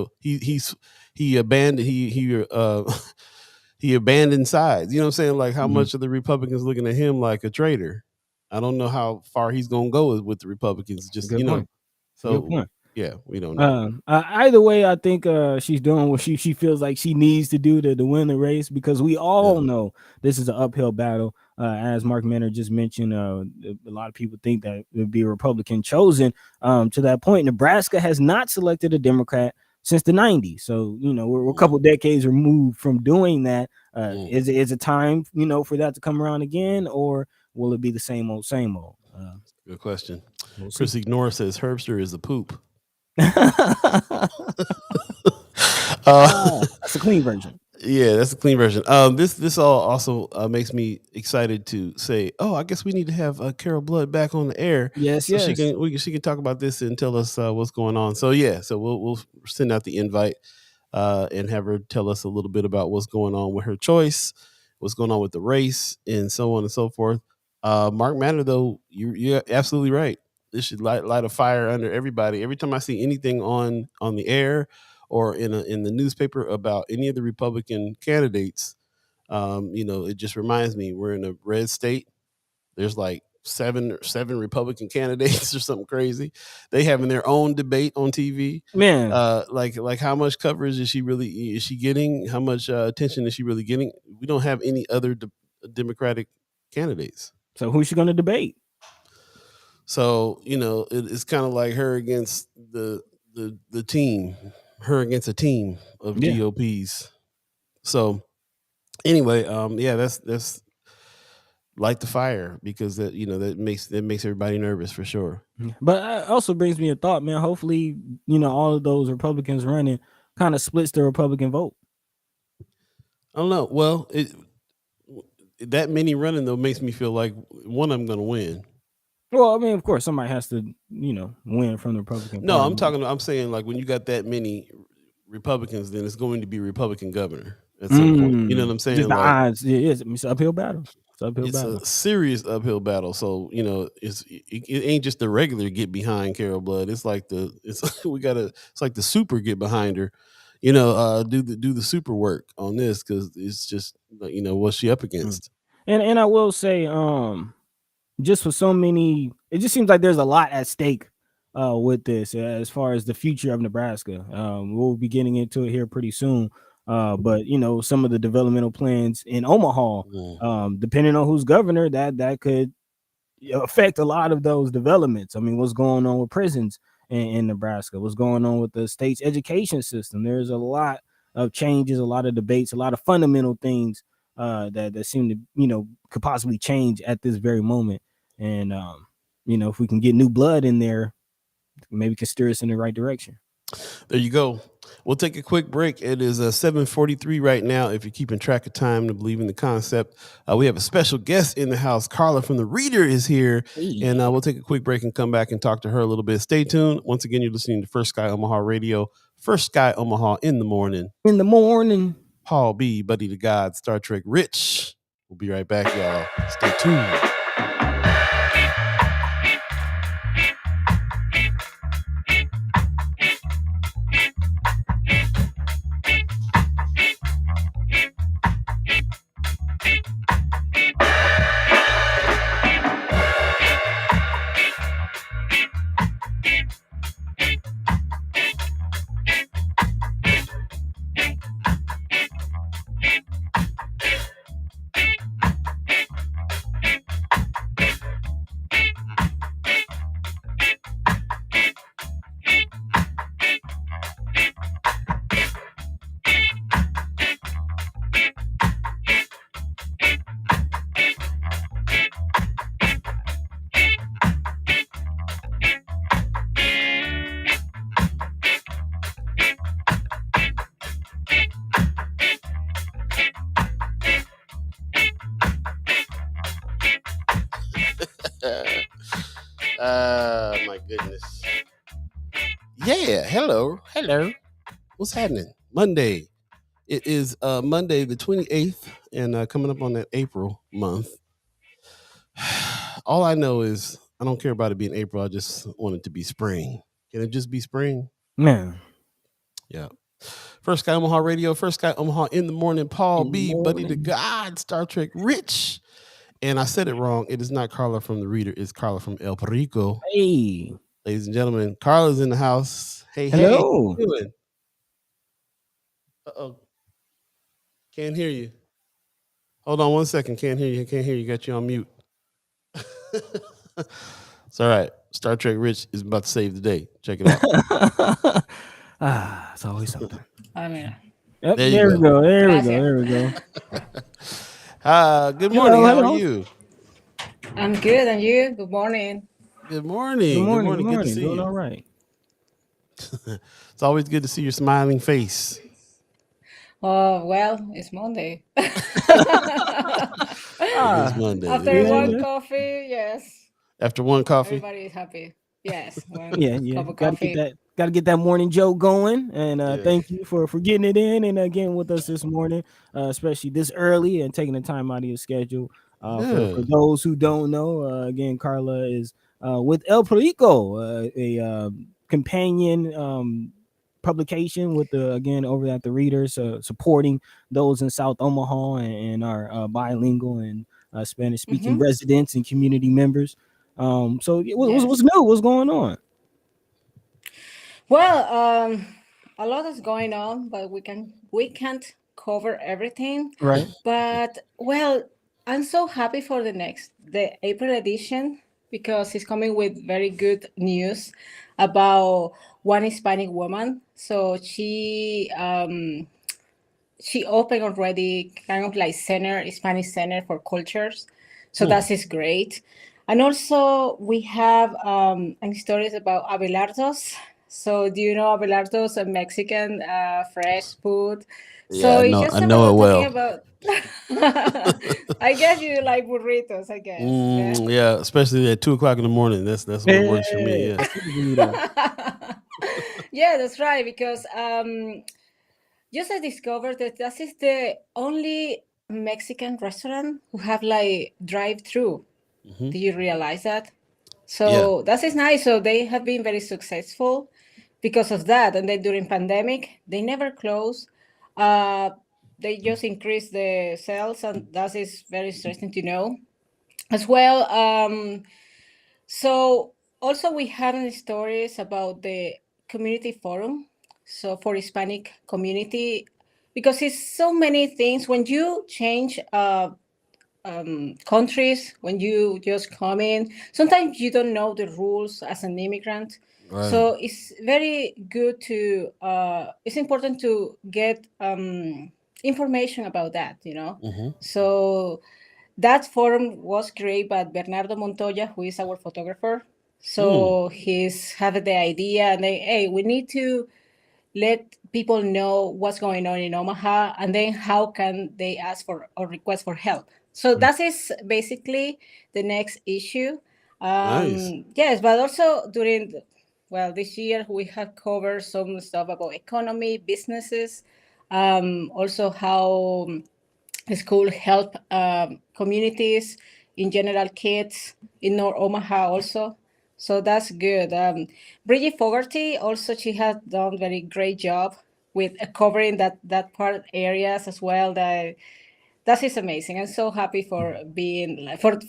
abandoned he abandoned sides. You know what I'm saying? Like how much of the Republicans looking at him like a traitor? I don't know how far he's gonna go with the Republicans. Just Good point. So Good point. Yeah, we don't know. Either way, I think she's doing what she feels like she needs to do to win the race, because we all know this is an uphill battle. As Mark Manor just mentioned, a lot of people think that it would be a Republican chosen. To that point, Nebraska has not selected a Democrat since the 90s. So, we're a couple decades removed from doing that. Is it time, for that to come around again, or will it be the same old, same old? Good question. Chris Ignore says Herbster is a poop. That's a clean version. Yeah, that's a clean version. This all also makes me excited to say, oh, I guess we need to have Carol Blood back on the air. Yes, so she can talk about this and tell us what's going on. So we'll send out the invite and have her tell us a little bit about what's going on with her choice, what's going on with the race, and so on and so forth. Mark Manor, though, you're absolutely right. This should light a fire under everybody. Every time I see anything on the air or in the newspaper about any of the Republican candidates, it just reminds me we're in a red state. There's like seven Republican candidates or something crazy. They having their own debate on TV. Man, like how much coverage is she getting? How much attention is she really getting? We don't have any other Democratic candidates. So who's she going to debate? So it's kind of like her against the team, her against a team of GOPs. So anyway, that's light the fire, because that makes everybody nervous for sure. But it also brings me a thought, man. Hopefully, all of those Republicans running kind of splits the Republican vote. I don't know. Well, that many running though makes me feel like one of them going to win. Well, I mean, of course, somebody has to, win from the Republican Party. I'm saying like when you got that many Republicans, then it's going to be Republican governor at some point. You know what I'm saying? Just the odds, it's an uphill battle. It's a serious uphill battle. So it ain't just the regular get behind Carol Blood. It's like it's like the super get behind her. Do the super work on this, because it's just what's she up against. And I will say, just for so many, it just seems like there's a lot at stake with this as far as the future of Nebraska. We'll be getting into it here pretty soon. But some of the developmental plans in Omaha, depending on who's governor, that could affect a lot of those developments. I mean, what's going on with prisons in Nebraska? What's going on with the state's education system? There's a lot of changes, a lot of debates, a lot of fundamental things that seem to could possibly change at this very moment. And if we can get new blood in there, maybe can steer us in the right direction. There you go. We'll take a quick break. It is 7:43 right now. If you're keeping track of time to believe in the concept, we have a special guest in the house. Carla from The Reader is here. Hey. And we'll take a quick break and come back and talk to her a little bit. Stay tuned. Once again, you're listening to First Sky Omaha Radio. First Sky Omaha in the morning. In the morning. Paul Beeee, Buddi3 Da Gawd, Star Trek Rich. We'll be right back, y'all. Stay tuned. My goodness. Yeah, hello. What's happening? Monday. It is Monday the 28th, and coming up on that April month. All I know is I don't care about it being April. I just want it to be spring. Can it just be spring? Man. Yeah. First Sky Omaha Radio, First Sky Omaha in the morning. Paul In the B, Buddi3 Da morning. Gawd, Star Trek Rich. And I said it wrong. It is not Carla from the Reader. It's Carla from El Perico. Hey. Ladies and gentlemen, Carla's in the house. Hey, hey, how Hello. you doing? Uh-oh. Can't hear you. Hold on 1 second. Can't hear you. Can't hear you. Got you on mute. It's all right. Star Trek Rich is about to save the day. Check it out. It's always something. I mean, Yep, There you there we go. go. There we go. Gracias. There we go. Good morning. Hello, How hello. are you? I'm good, and you? Good morning. Good morning. Good morning. Good to see Doing you. all right. It's always good to see your smiling face. Oh, well, it's Monday. It is Monday. After It is one Monday. coffee, yes, After one coffee. everybody is happy. Yes, one Yeah. cup of Gotta coffee. get that morning joke going. And Yeah. thank you for getting it in and again with us this morning, especially this early and taking the time out of your schedule. For those who don't know, again, Carla is with El Perico, a companion publication with the again over at the Readers, supporting those in South Omaha and our bilingual and Spanish speaking residents and community members. So what's new? What's going on? Well, a lot is going on, but we can't cover everything. Right. But well, I'm so happy for the April edition because he's coming with very good news about one Hispanic woman. So she opened already kind of like Spanish Center for Cultures. So that is great. And also we have stories about Abelardo's. So do you know Abelardo's, a Mexican fresh food? Yeah, So it's just I know it talking well. about I guess you like burritos, I guess. Yeah, especially at 2:00 in the morning. That's what works for me. Yeah. Yeah, that's right. Because just I discovered that this is the only Mexican restaurant who have like drive-through. Do you realize that? So that is nice. So they have been very successful because of that. And then during pandemic, they never close. They just increase the sales, and that is very interesting to know as well. So also we have stories about the community forum. So for Hispanic community, because it's so many things when you change countries, when you just come in, sometimes you don't know the rules as an immigrant. Right. So it's very good to it's important to get information about that, So that forum was created by Bernardo Montoya, who is our photographer. So he's had the idea, and hey, we need to let people know what's going on in Omaha, and then how can they ask for or request for help. So that is basically the next issue. Nice. Yes, but also this year we have covered some stuff about economy, businesses, also how school help communities, in general, kids in North Omaha also. So that's good. Bridget Fogarty also, she has done very great job with covering that part areas as well. That is amazing. I'm so happy for being for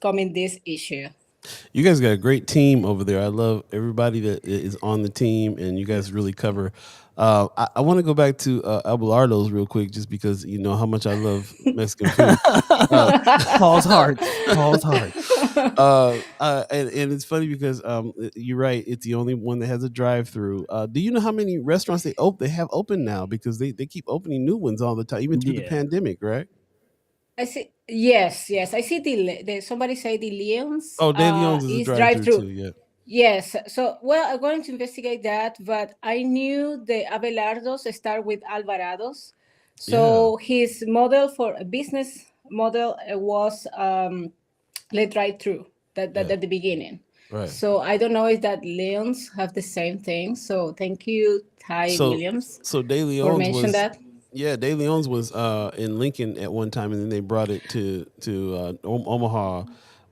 coming this issue. You guys got a great team over there. I love everybody that is on the team, and you guys really cover. I want to go back to Abelardo's real quick, just because you know how much I love Mexican food. Paul's heart. And it's funny because you're right. It's the only one that has a drive-through. Do you know how many restaurants they have open now? Because they keep opening new ones all the time, even through the pandemic, right? I see. Yes. I see the somebody say the Leon's. Oh, De Leon's is a drive-through too. Yeah. Yes. So, well, I'm going to investigate that, but I knew the Abelardos start with Alvarado's. So his model for a business model was let drive-through at the beginning. Right. So I don't know if that Leon's have the same thing. So thank you, Ty Williams. So De for Leon's mentioning that. Yeah, De Leon's was in Lincoln at one time, and then they brought it to Omaha,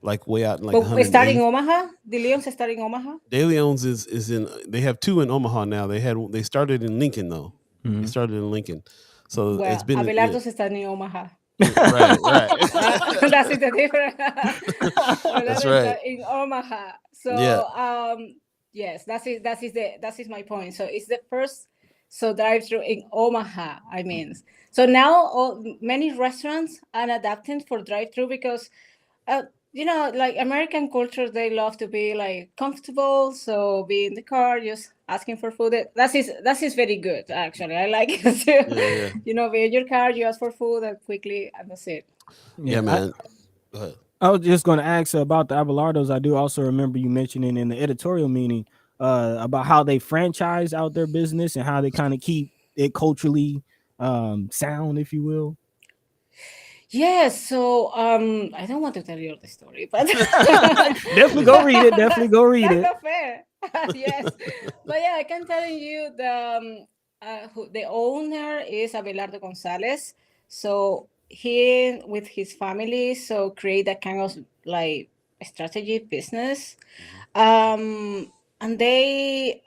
like way out in like But we start in 108th. Omaha. The Leons start in Omaha. De Leon's is in. They have two in Omaha now. They started in Lincoln though. They started in Lincoln, so it's Well, been yeah, Abelardo's start in Omaha. right, right. That's it, the difference. That's Abelardo right. start in Omaha. Yeah. So yes, that is my point. So it's the first drive through in Omaha. I mean, so now many restaurants are adapting for drive through because uh, like American culture, they love to be like comfortable. So be in the car, just asking for food. That is very good. Actually, I like it too. Yeah, Be in your car, you ask for food and quickly, and that's it. yeah, man. Go ahead. I was just going to ask about the Abelardos. I do also remember you mentioning in the editorial meeting about how they franchise out their business and how they kind of keep it culturally sound, if you will. Yes, so I don't want to tell you the story, but Definitely go read it. Definitely go read that's it. not fair. Yes, but yeah, I can tell you the owner is Abelardo Gonzalez. So he with his family create a kind of like strategy business, and they.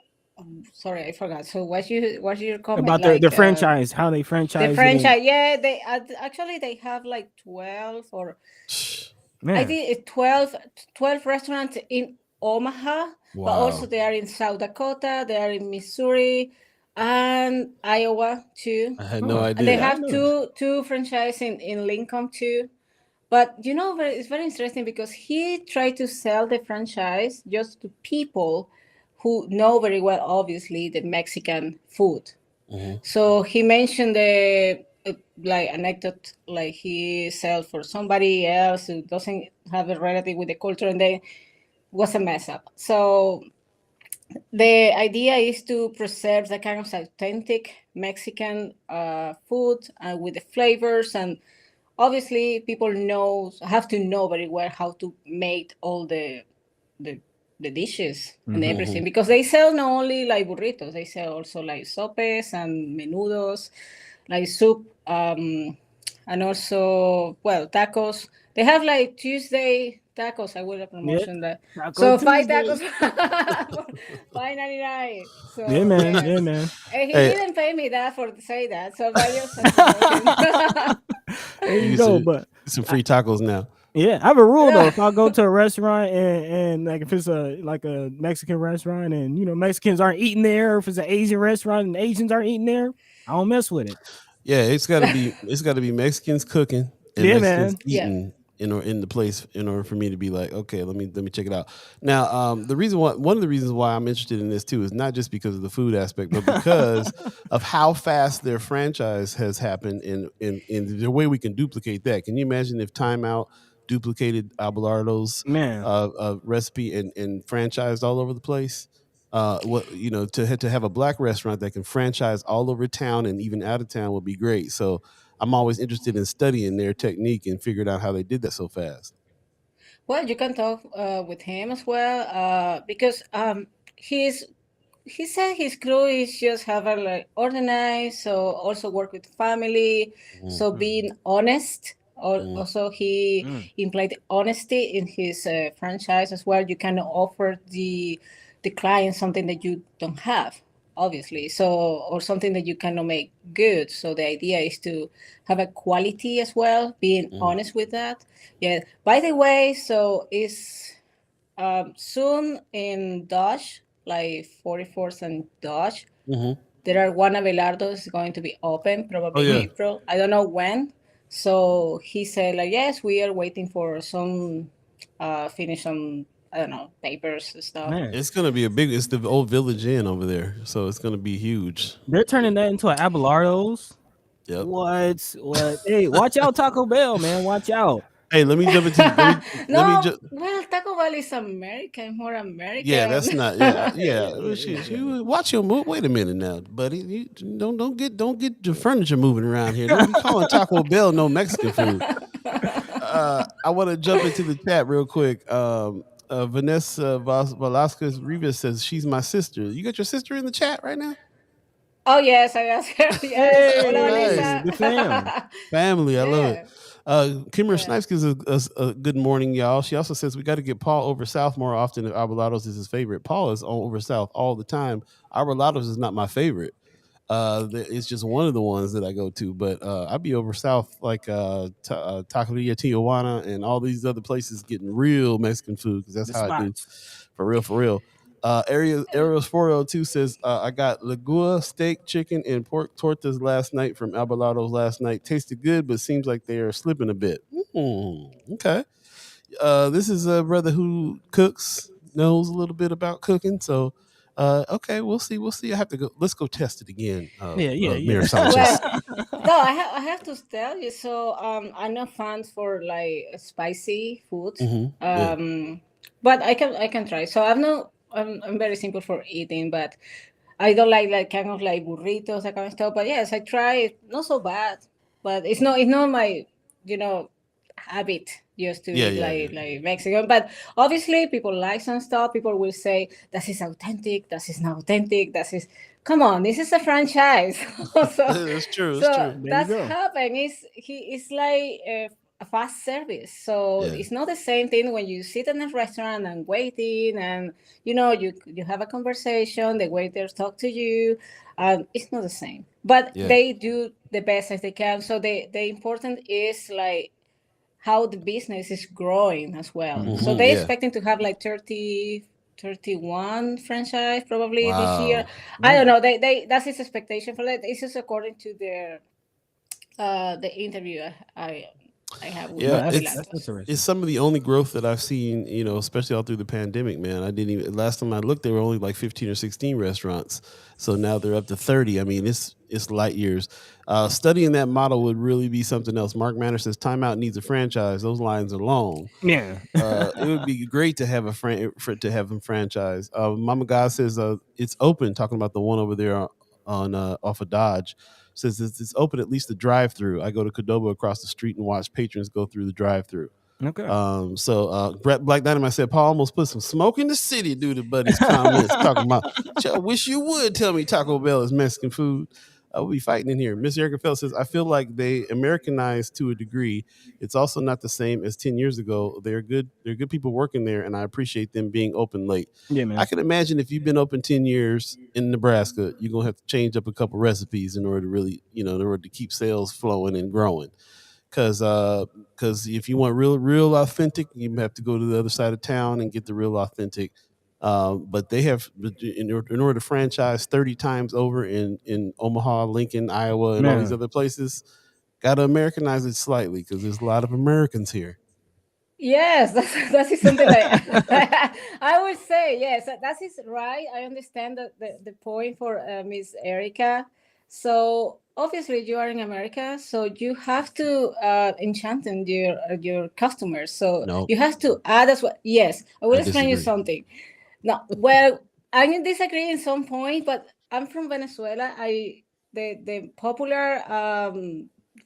Sorry, I forgot. So what's your comment About like? the franchise, how they The franchise it. franchise, yeah, they actually they have like 12 or Man. I think it's 12 restaurants in Omaha, but also they are in South Dakota, they are in Missouri and Iowa too. I had no idea. And they have two franchises in Lincoln too. But it's very interesting because he tried to sell the franchise just to people who know very well, obviously, the Mexican food. So he mentioned the like anecdote, like he sell for somebody else who doesn't have a relative with the culture, and they was a mess up. So the idea is to preserve the kind of authentic Mexican food with the flavors, and obviously people have to know very well how to make all the dishes and everything, because they sell not only like burritos, they sell also like sopes and menudos, like soup, and also tacos. They have like Tuesday tacos. I will promotion that. So Tuesday. 5 tacos, $5.99. So Yeah, man. Yeah, man. He didn't pay me that for to say that. So I just there you go. But some free tacos now. Yeah, I have a rule though. If I go to a restaurant and like if it's a Mexican restaurant and Mexicans aren't eating there, or if it's an Asian restaurant and Asians aren't eating there, I don't mess with it. Yeah, it's got to be Mexicans cooking and Mexicans eating in the place in order for me to be like, okay, let me check it out. Now, one of the reasons why I'm interested in this too is not just because of the food aspect, but because of how fast their franchise has happened in the way we can duplicate that. Can you imagine if Time Out duplicated Abelardo's recipe and franchised all over the place? To have a black restaurant that can franchise all over town and even out of town would be great. So I'm always interested in studying their technique and figuring out how they did that so fast. Well, you can talk with him as well, because he said his crew is just have a like organized, so also work with family, so being honest. Also, he implied honesty in his franchise as well. You can offer the client something that you don't have, obviously, or something that you cannot make good. So the idea is to have a quality as well, being honest with that. Yeah. By the way, so is soon in Dodge, like 44th and Dodge, there are one Abelardo is going to be open probably in April. I don't know when. So he said like, yes, we are waiting for some finish some, I don't know, papers and stuff. Man. It's gonna be it's the old Village Inn over there, so it's gonna be huge. They're turning that into an Abelardo's. Yep. What? Hey, watch out, Taco Bell, man. Watch out. Hey, let me jump into well, Taco Bell is American, more American. Yeah, that's not. Yeah. Watch your move. Wait a minute now, buddy. You don't get your furniture moving around here. Don't be calling Taco Bell no Mexican food. I want to jump into the chat real quick. Vanessa Velasquez Rivas says she's my sister. You got your sister in the chat right now? Oh yes, I asked her. Yes. Hola, Hey, Nice. the fam. Vanessa. Family, I love it. Yeah. Kimmer Yeah. Snipes gives us a good morning, y'all. She also says we got to get Paul over South more often if Arbolados is his favorite. Paul is on over South all the time. Arbolados is not my favorite. It's just one of the ones that I go to, but I'd be over South like Taqueria Tijuana and all these other places getting real Mexican food because that's The how I do. spots. For real, for real. Arios 402 says I got Lagua steak, chicken, and pork tortas last night from Albalado's last night. Tasted good, but seems like they are slipping a bit. Okay. This is a brother who cooks, knows a little bit about cooking. So, okay, we'll see. We'll see. I have to go. Let's go test it again. Yeah. Mayor Sanchez. Well, no, I have to tell you. So I'm not fan for like spicy food. Yeah. But I can try. So I'm very simple for eating, but I don't like kind of like burritos, that kind of stuff. But yes, I try it. Not so bad, but it's not my you know habit just to Yeah. eat Yeah. like Mexican. But obviously, people like some stuff. People will say that is authentic. That is not authentic. That is come on. This is a franchise. so That's true. That's so true. There you that's go. happened. It's like a fast service. So Yeah. it's not the same thing when you sit in a restaurant and waiting, and you have a conversation. The waiters talk to you. It's not the same, but Yeah. they do the best as they can. So the important is like how the business is growing as well. So they Yeah. expecting to have like 30, 31 franchise probably this year. Wow. I don't Man. know. They that's his expectation for that. This is according to their the interview I have with No, Yeah. that's Pilatos. It's interesting. some of the only growth that I've seen, especially all through the pandemic, man. I didn't even last time I looked, there were only like 15 or 16 restaurants. So now they're up to 30. I mean, it's light years. Studying that model would really be something else. Mark Manner says timeout needs a franchise. Those lines are long. Yeah. It would be great to have to have them franchise. Mama God says it's open. Talking about the one over there on off of Dodge, says it's open at least the drive through. I go to Qdoba across the street and watch patrons go through the drive through. Okay. So Brett Black Dynamite said Paul almost put some smoke in the city due to Buddy's comments talking about. I wish you would tell me Taco Bell is Mexican food. We'll be fighting in here. Miss Erica Phelps says I feel like they Americanized to a degree. It's also not the same as 10 years ago. They're good. They're good people working there, and I appreciate them being open late. Yeah, I man. can imagine if you've been open 10 years in Nebraska, you're gonna have to change up a couple recipes in order to really, in order to keep sales flowing and growing because if you want real authentic, you have to go to the other side of town and get the real authentic. But they have in order to franchise 30 times over in Omaha, Lincoln, Iowa, and all these Man. other places, got to Americanize it slightly because there's a lot of Americans here. Yes, that is something like I would say yes. That is right. I understand the point for Miss Erica. So obviously you are in America, so you have to enchant your customers. So No, you have to add as well. Yes, I will I explain you disagree. something. No, well, I can disagree in some point, but I'm from Venezuela. The popular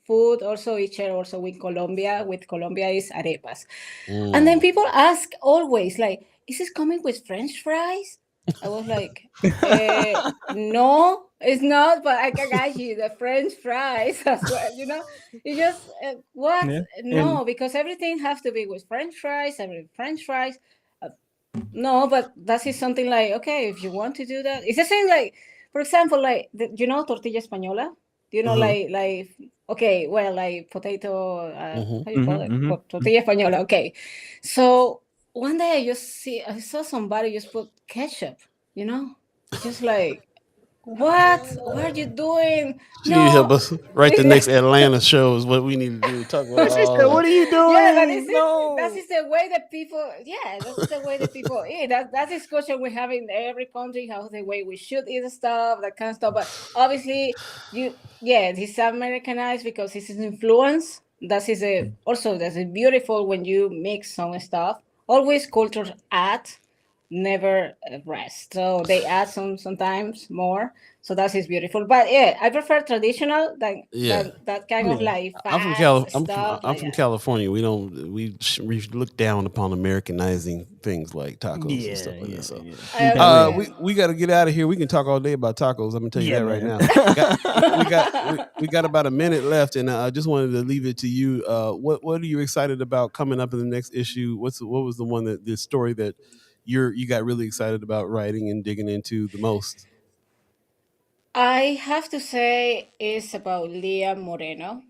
food also is shared also with Colombia. With Colombia is arepas, and then Mm. people ask always like, "Is this coming with French fries?" I was like, "No, it's not." But I can got you the French fries as well. You just what? Yeah. And No, because everything has to be with French fries. Every French fries. No, but that is something like, okay, if you want to do that, it's the same like, for example, like tortilla española. Uh-huh. Okay, well, like potato, Mm-hmm. how you call it, mhm. tortilla española. Okay, so one day I saw somebody just put ketchup. Just like, what are you doing? She help No. us write the next Atlanta show is what we need to do. Talk about She all said, that. "What are you Yeah, but this doing?" is that No. is the way that people. Yeah, that's the way that people eat. That's a discussion we have in every country. How the way we should eat stuff, that kind of stuff. But obviously, this is Americanized because this is influence. That is also that's beautiful when you mix some stuff. Always culture add. never rest. So they add sometimes more. So that is beautiful. But yeah, I prefer traditional than that kind of like fast stuff. I'm from California. We look down upon Americanizing things like tacos and stuff like that. So we got to get out of here. We can talk all day about tacos. I'm gonna tell you that right now. We got about a minute left, and I just wanted to leave it to you. What are you excited about coming up in the next issue? What was the story that you got really excited about writing and digging into the most? I have to say it's about Leah Moreno.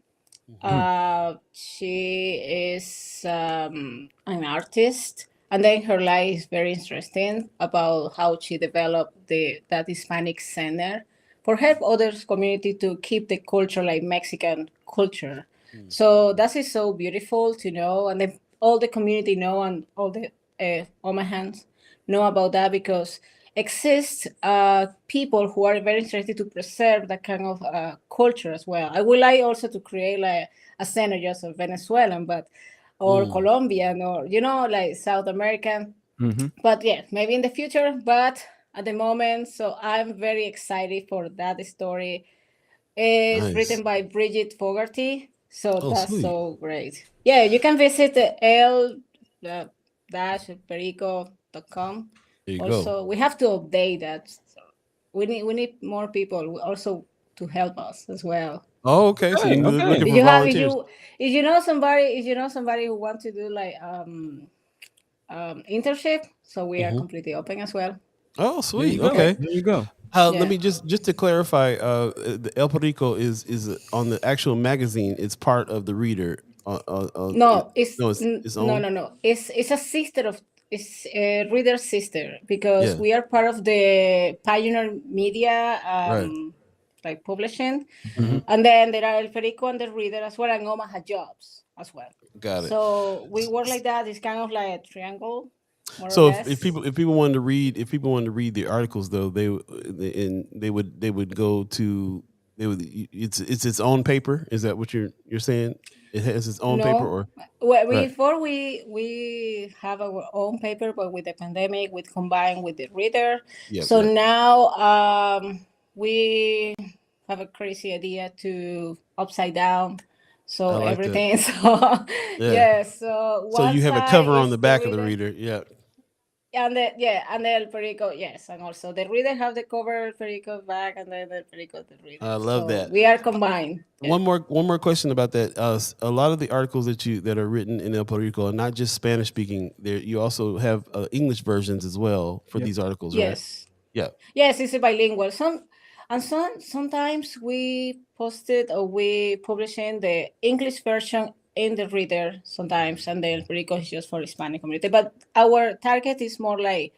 She is an artist, and then her life is very interesting about how she developed that Hispanic center for help others community to keep the culture like Mexican culture. So that is so beautiful to know, and then all the community know, and all the Omahans know about that, because exist people who are very interested to preserve that kind of culture as well. I would like also to create like a center just of Venezuelan, but or Colombian, or like South American. But yeah, maybe in the future. But at the moment, so I'm very excited for that story. It's written by Bridget Fogarty, so that's sweet. So great. Yeah, you can visit the l-perico.com. Also, we have to update that. So we need more people also to help us as well. Oh, okay. So you're looking for volunteers. If you know somebody who wants to do like internship, so we are completely open as well. Oh, sweet. Okay, there you go. Let me just to clarify. The El Perico is on the actual magazine. It's part of the Reader. No. It's a sister of. It's a Reader's sister, because we are part of the Pioneer Media, like publishing, and then there are El Perico and the Reader as well, and Omaha Jobs as well. Got it. So we work like that. It's kind of like a triangle. So if people wanted to read the articles, though, they would go to it's its own paper. Is that what you're saying? It has its own paper, or before we have our own paper, but with the pandemic, we combined with the Reader. Now we have a crazy idea to upside down, so like everything. That. So so you have a cover on the back of the Reader, And the El Perico, yes, and also the Reader have the cover, Perico back, and then the Perico the Reader. I love that. We are combined. One more question about that. A lot of the articles that are written in El Perico are not just Spanish speaking. There, you also have English versions as well for these articles, right? Yes, it's bilingual. Sometimes we posted or we publish in the English version in the Reader sometimes, and the Perico is just for Hispanic community. But our target is more like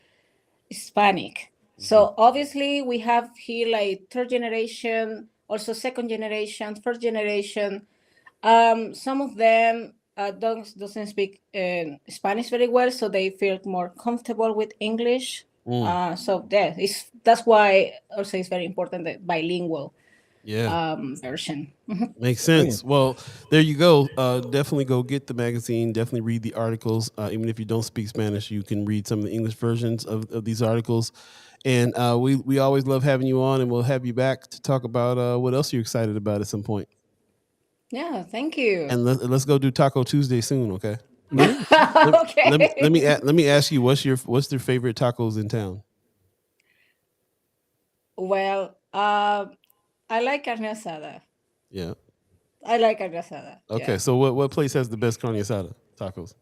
Hispanic. So obviously we have here like third generation, also second generation, first generation. Some of them doesn't speak Spanish very well, so they feel more comfortable with English. So that's why also it's very important that bilingual version. Makes sense. Well, there you go. Definitely go get the magazine. Definitely read the articles. Even if you don't speak Spanish, you can read some of the English versions of these articles. And we always love having you on, and we'll have you back to talk about what else you're excited about at some point. Yeah, thank you. And let's go do Taco Tuesday soon, okay? Okay. Let me ask you, what's your favorite tacos in town? Well, I like carne asada. Yeah. I like carne asada. Okay, so what place has the best carne asada tacos?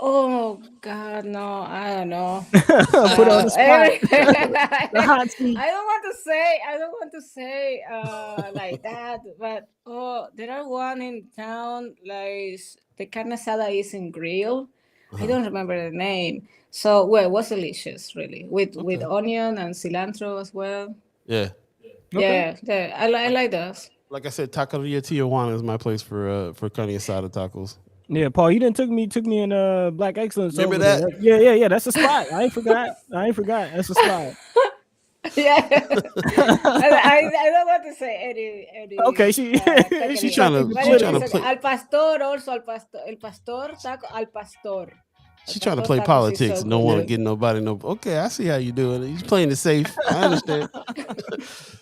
Oh God, no, I don't know. Put on the spot. The hot seat. I don't want to say like that, but there are one in town, like the carne asada is in grill. I don't remember the name. So it was delicious, really, with onion and cilantro as well. Yeah. Okay. Yeah, I like those. Like I said, Taqueria Tijuana is my place for carne asada tacos. Yeah, Paul, you didn't took me in Black Excellence. Remember that? Yeah. That's a spot. I ain't forgot. That's a spot. Yeah. I don't want to say any. Okay, she's trying to play. Al pastor also, el pastor taco al pastor. She's trying to play politics and don't want to get nobody. Okay, I see how you do it. You're playing it safe. I understand.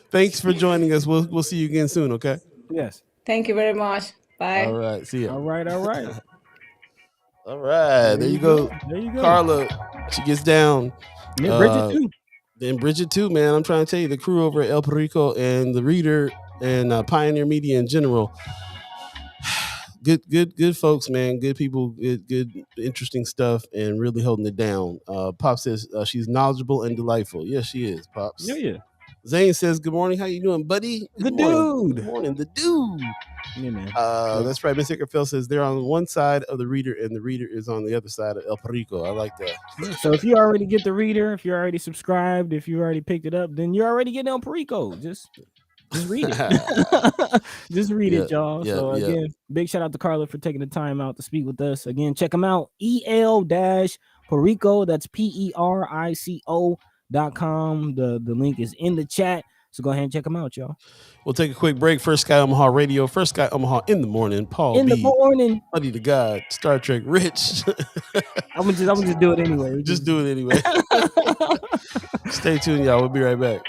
Thanks for joining us. We'll see you again soon. Okay. Yes. Thank you very much. Bye. All right. See ya. All right. All right. There you go. Carla. She gets down. And Bridget too. Then Bridget too, man. I'm trying to tell you, the crew over at El Perico and the Reader and Pioneer Media in general. Good folks, man. Good people, good, interesting stuff, and really holding it down. Pop says she's knowledgeable and delightful. Yes, she is, Pops. Yeah. Zane says, "Good morning. How you doing, buddy? Good morning. Good morning, the dude." Yeah, man. That's right. Mr. Hickerfeld says they're on one side of the Reader, and the Reader is on the other side of El Perico. I like that. So if you already get the Reader, if you're already subscribed, if you already picked it up, then you're already getting El Perico. Just read it. Just read it, y'all. So again, big shout out to Carla for taking the time out to speak with us. Again, check them out. EL-Perico. That's PERICO.com. The link is in the chat. So go ahead and check them out, y'all. We'll take a quick break. First Sky Omaha Radio. First Sky Omaha in the morning. Paul in Beeee, the morning. Buddi3 Da Gawd. Star Trek Rich. I'm gonna just do it anyway. Just do it anyway. Stay tuned, y'all. We'll be right back.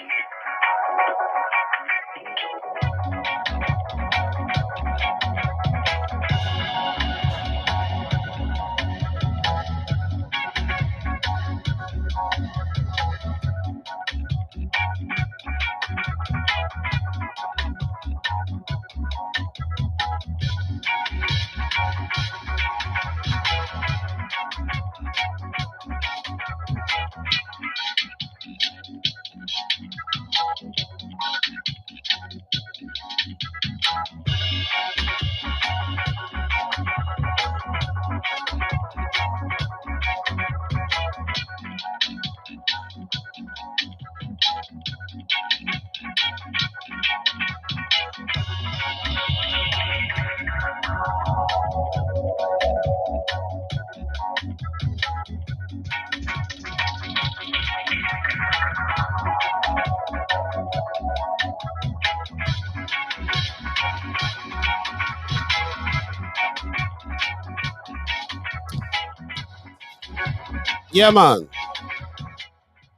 Yeah, man.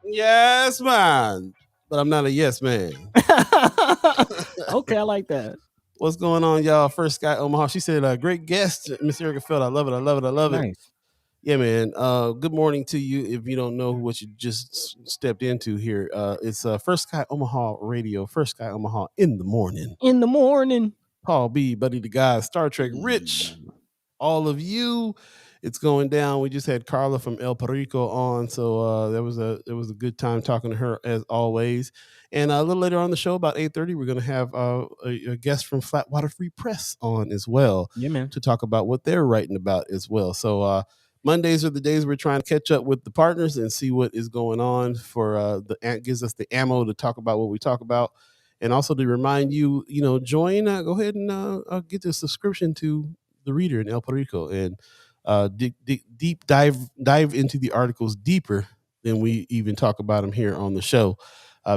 Yes, man. But I'm not a yes man. Okay, I like that. What's going on, y'all? First Sky Omaha. She said, great guest, Miss Erica Feld. I love it. Nice. Yeah, man. Good morning to you. If you don't know what you just stepped into here, it's First Sky Omaha Radio. First Sky Omaha in the morning. Paul Beeee, Buddi3 Da Gawd, Star Trek Rich, all of you. It's going down. We just had Carla from El Perico on, so it was a good time talking to her as always. And a little later on the show, about 8:30, we're going to have a guest from Flatwater Free Press on as well. Yeah, man. To talk about what they're writing about as well. So Mondays are the days we're trying to catch up with the partners and see what is going on. For gives us the ammo to talk about what we talk about, and also to remind you, join. Go ahead and get the subscription to the Reader in El Perico and deep dive into the articles deeper than we even talk about them here on the show,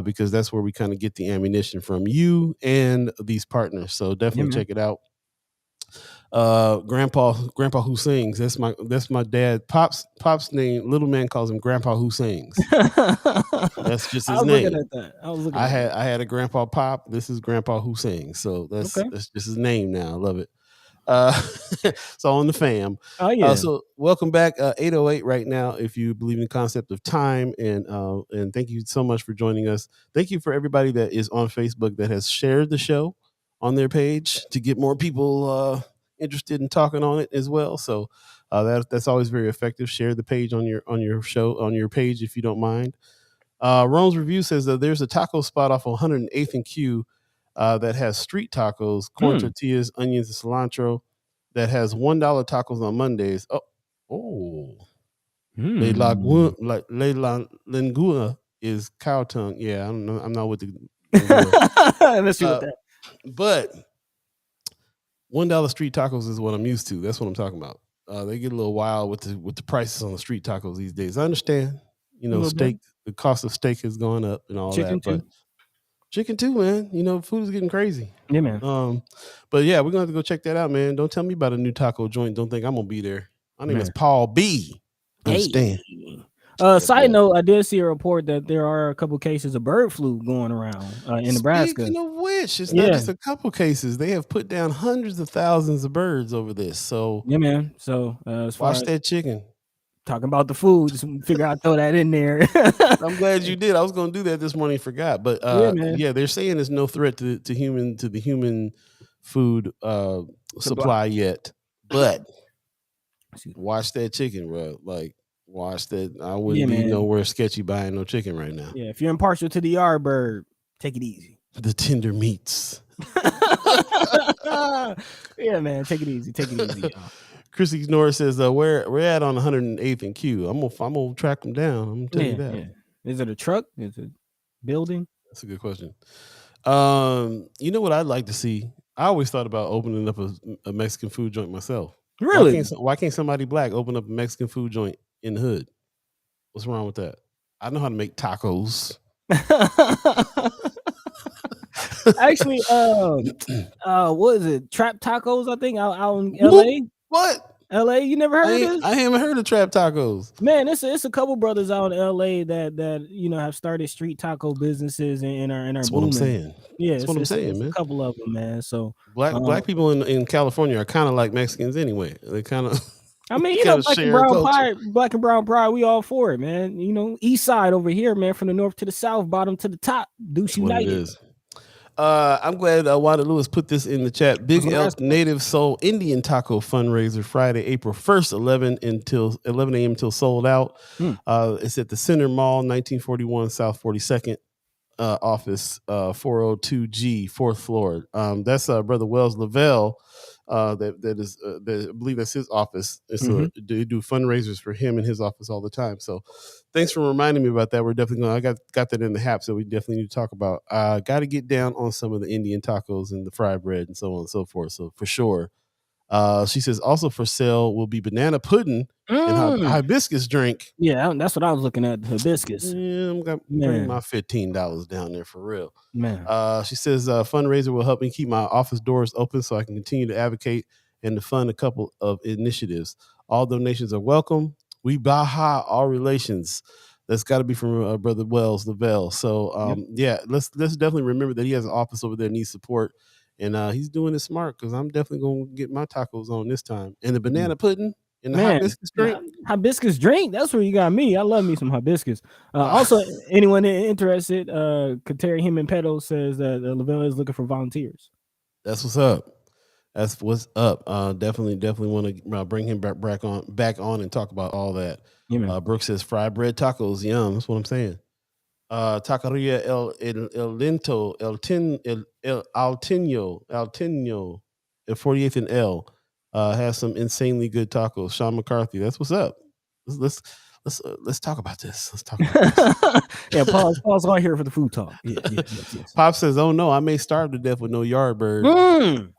because that's where we kind of get the ammunition from you and these partners. So definitely check it out. Grandpa who sings. That's my dad. Pop's name. Little man calls him Grandpa who sings. That's just his name. I had a Grandpa Pop. This is Grandpa who sings. So that's just his name now. I love it. So on the fam. Oh yeah. So welcome back. 8:08 right now. If you believe in the concept of time, and thank you so much for joining us. Thank you for everybody that is on Facebook that has shared the show on their page to get more people interested in talking on it as well. So that's always very effective. Share the page on your show, on your page, if you don't mind. Rome's review says that there's a taco spot off 108th and Q that has street tacos, corn tortillas, onions, and cilantro, that has $1 tacos on Mondays. Lengua is cow tongue. Yeah, I don't know. I'm not with the Let's see what that. But $1 street tacos is what I'm used to. That's what I'm talking about. They get a little wild with the prices on the street tacos these days. I understand. Steak. The cost of steak has gone up and all Chicken that. But chicken too, man. Food is getting crazy. Yeah, man. But yeah, we're gonna have to go check that out, man. Don't tell me about a new taco joint. Don't think I'm gonna be there. My name is Paul Beeee. Understand? Side note, I did see a report that there are a couple cases of bird flu going around in Nebraska. Speaking of which, it's not just a couple cases. They have put down hundreds of thousands of birds over this. So yeah, man. So as far watch as that chicken. Talking about the food, just figure I'd throw that in there. I'm glad you did. I was going to do that this morning, forgot. But yeah, they're saying there's no threat to the human food supply yet. But watch that chicken, bro. Like, watch that. I wouldn't be nowhere sketchy buying no chicken right now. Yeah, if you're impartial to the yard bird, take it easy. The tender meats. Yeah, man, take it easy. Take it easy, y'all. Chrissy Norris says, we're at on 108th and Q. I'm gonna track them down. I'm gonna tell you that. Yeah. Is it a truck? Is it building? That's a good question. You know what I'd like to see? I always thought about opening up a Mexican food joint myself. Really? Why can't somebody black open up a Mexican food joint in the hood? What's wrong with that? I know how to make tacos. Actually, what is it? Trap tacos, I think, out in LA. What? LA, you never heard of this? I haven't heard of trap tacos. Man, it's a couple brothers out in LA that have started street taco businesses and are That's booming. What I'm saying. Yeah, that's what I'm saying, man. A couple of them, man. So black people in California are kind of like Mexicans anyway. They kind of. I mean, black and brown pride, we all for it, man. East side over here, man, from the north to the south, bottom to the top, Deuce United. I'm glad Wanda Lewis put this in the chat. Big Elk Native Soul Indian Taco fundraiser Friday, April 1st, 11 a.m. until sold out. It's at the Center Mall, 1941 South 42nd office, 402G, 4th floor. That's Brother Wells Lavelle. That I believe that's his office. They do fundraisers for him in his office all the time. So thanks for reminding me about that. We're definitely I got that in the hap, so we definitely need to talk about. Got to get down on some of the Indian tacos and the fried bread and so on and so forth. So for sure. She says also for sale will be banana pudding and hibiscus drink. Yeah, that's what I was looking at. The hibiscus. Yeah, I'm gonna bring my $15 down there for real. Man. She says fundraiser will help me keep my office doors open so I can continue to advocate and to fund a couple of initiatives. All donations are welcome. We Baja all relations. That's got to be from Brother Wells Lavelle. So yeah, let's definitely remember that he has an office over there, needs support. And he's doing it smart because I'm definitely going to get my tacos on this time. And the banana pudding and the hibiscus drink. Hibiscus drink? That's where you got me. I love me some hibiscus. Also, anyone interested, Kateri Heman Pedo says that Lavelle is looking for volunteers. That's what's up. That's what's up. Definitely want to bring him back on and talk about all that. Yeah, Brooks says fried bread tacos. Yum. That's what I'm saying. Taqueria El Lento, El Altino, at 48th and L, has some insanely good tacos. Sean McCarthy, that's what's up. Let's talk about this. Let's talk about this. Yeah, pause right here for the food talk. Yes. Pop says, "Oh no, I may starve to death with no yard bird."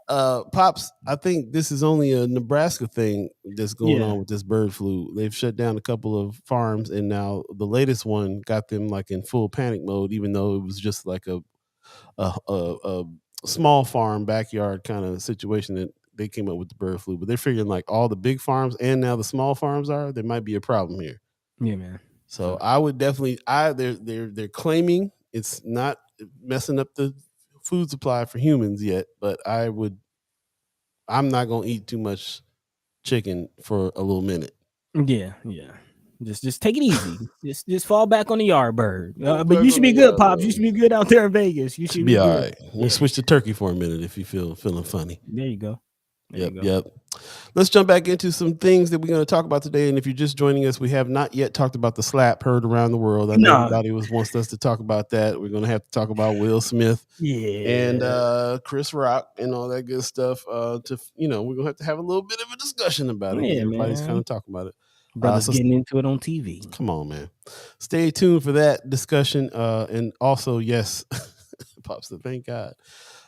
Pops, I think this is only a Nebraska thing that's going on with this bird flu. They've shut down a couple of farms, and now the latest one got them like in full panic mode, even though it was just like a small farm backyard kind of situation that they came up with the bird flu. But they're figuring like all the big farms and now the small farms there might be a problem here. Yeah, man. So I would definitely they're claiming it's not messing up the food supply for humans yet, but I'm not gonna eat too much chicken for a little minute. Yeah. Just take it easy. just fall back on the yard bird. But you should be good, Pops. You should be good out there in Vegas. You should be all good. Right. We'll switch to turkey for a minute if you feeling funny. There you go. Yep. Let's jump back into some things that we're going to talk about today. And if you're just joining us, we have not yet talked about the slap heard around the world. I know everybody wants us to talk about that. We're going to have to talk about Will Smith and Chris Rock and all that good stuff. We're going to have a little bit of a discussion about it. Everybody's kind of talking about it. Brothers getting into it on TV. Come on, man. Stay tuned for that discussion. And also, yes, Pops said, thank God.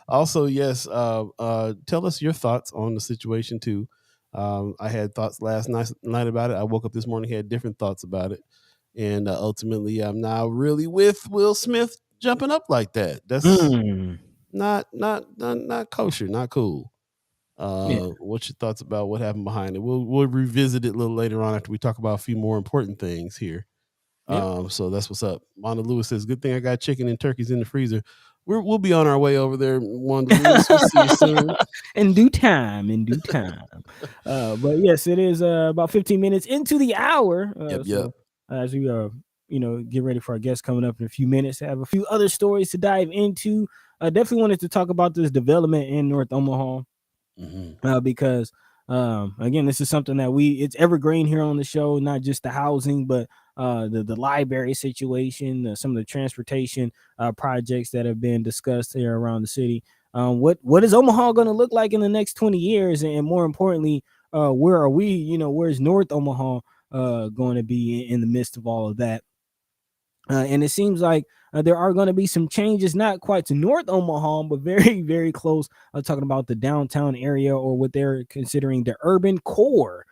Also, yes, tell us your thoughts on the situation, too. I had thoughts last night about it. I woke up this morning, had different thoughts about it. And ultimately, I'm now really with Will Smith jumping up like that. That's not kosher, not cool. What's your thoughts about what happened behind it? We'll revisit it a little later on after we talk about a few more important things here. So that's what's up. Wanda Lewis says, "Good thing I got chicken and turkeys in the freezer." We'll be on our way over there, Wanda Lewis. We'll see you soon. In due time. But yes, it is about 15 minutes into the hour. So as we get ready for our guests coming up in a few minutes, I have a few other stories to dive into. I definitely wanted to talk about this development in North Omaha. Because again, this is something that it's evergreen here on the show, not just the housing, but the library situation, some of the transportation projects that have been discussed here around the city. What is Omaha going to look like in the next 20 years? And more importantly, where are we? Where's North Omaha going to be in the midst of all of that? And it seems like there are going to be some changes, not quite to North Omaha, but very, very close. Talking about the downtown area, or what they're considering the urban core.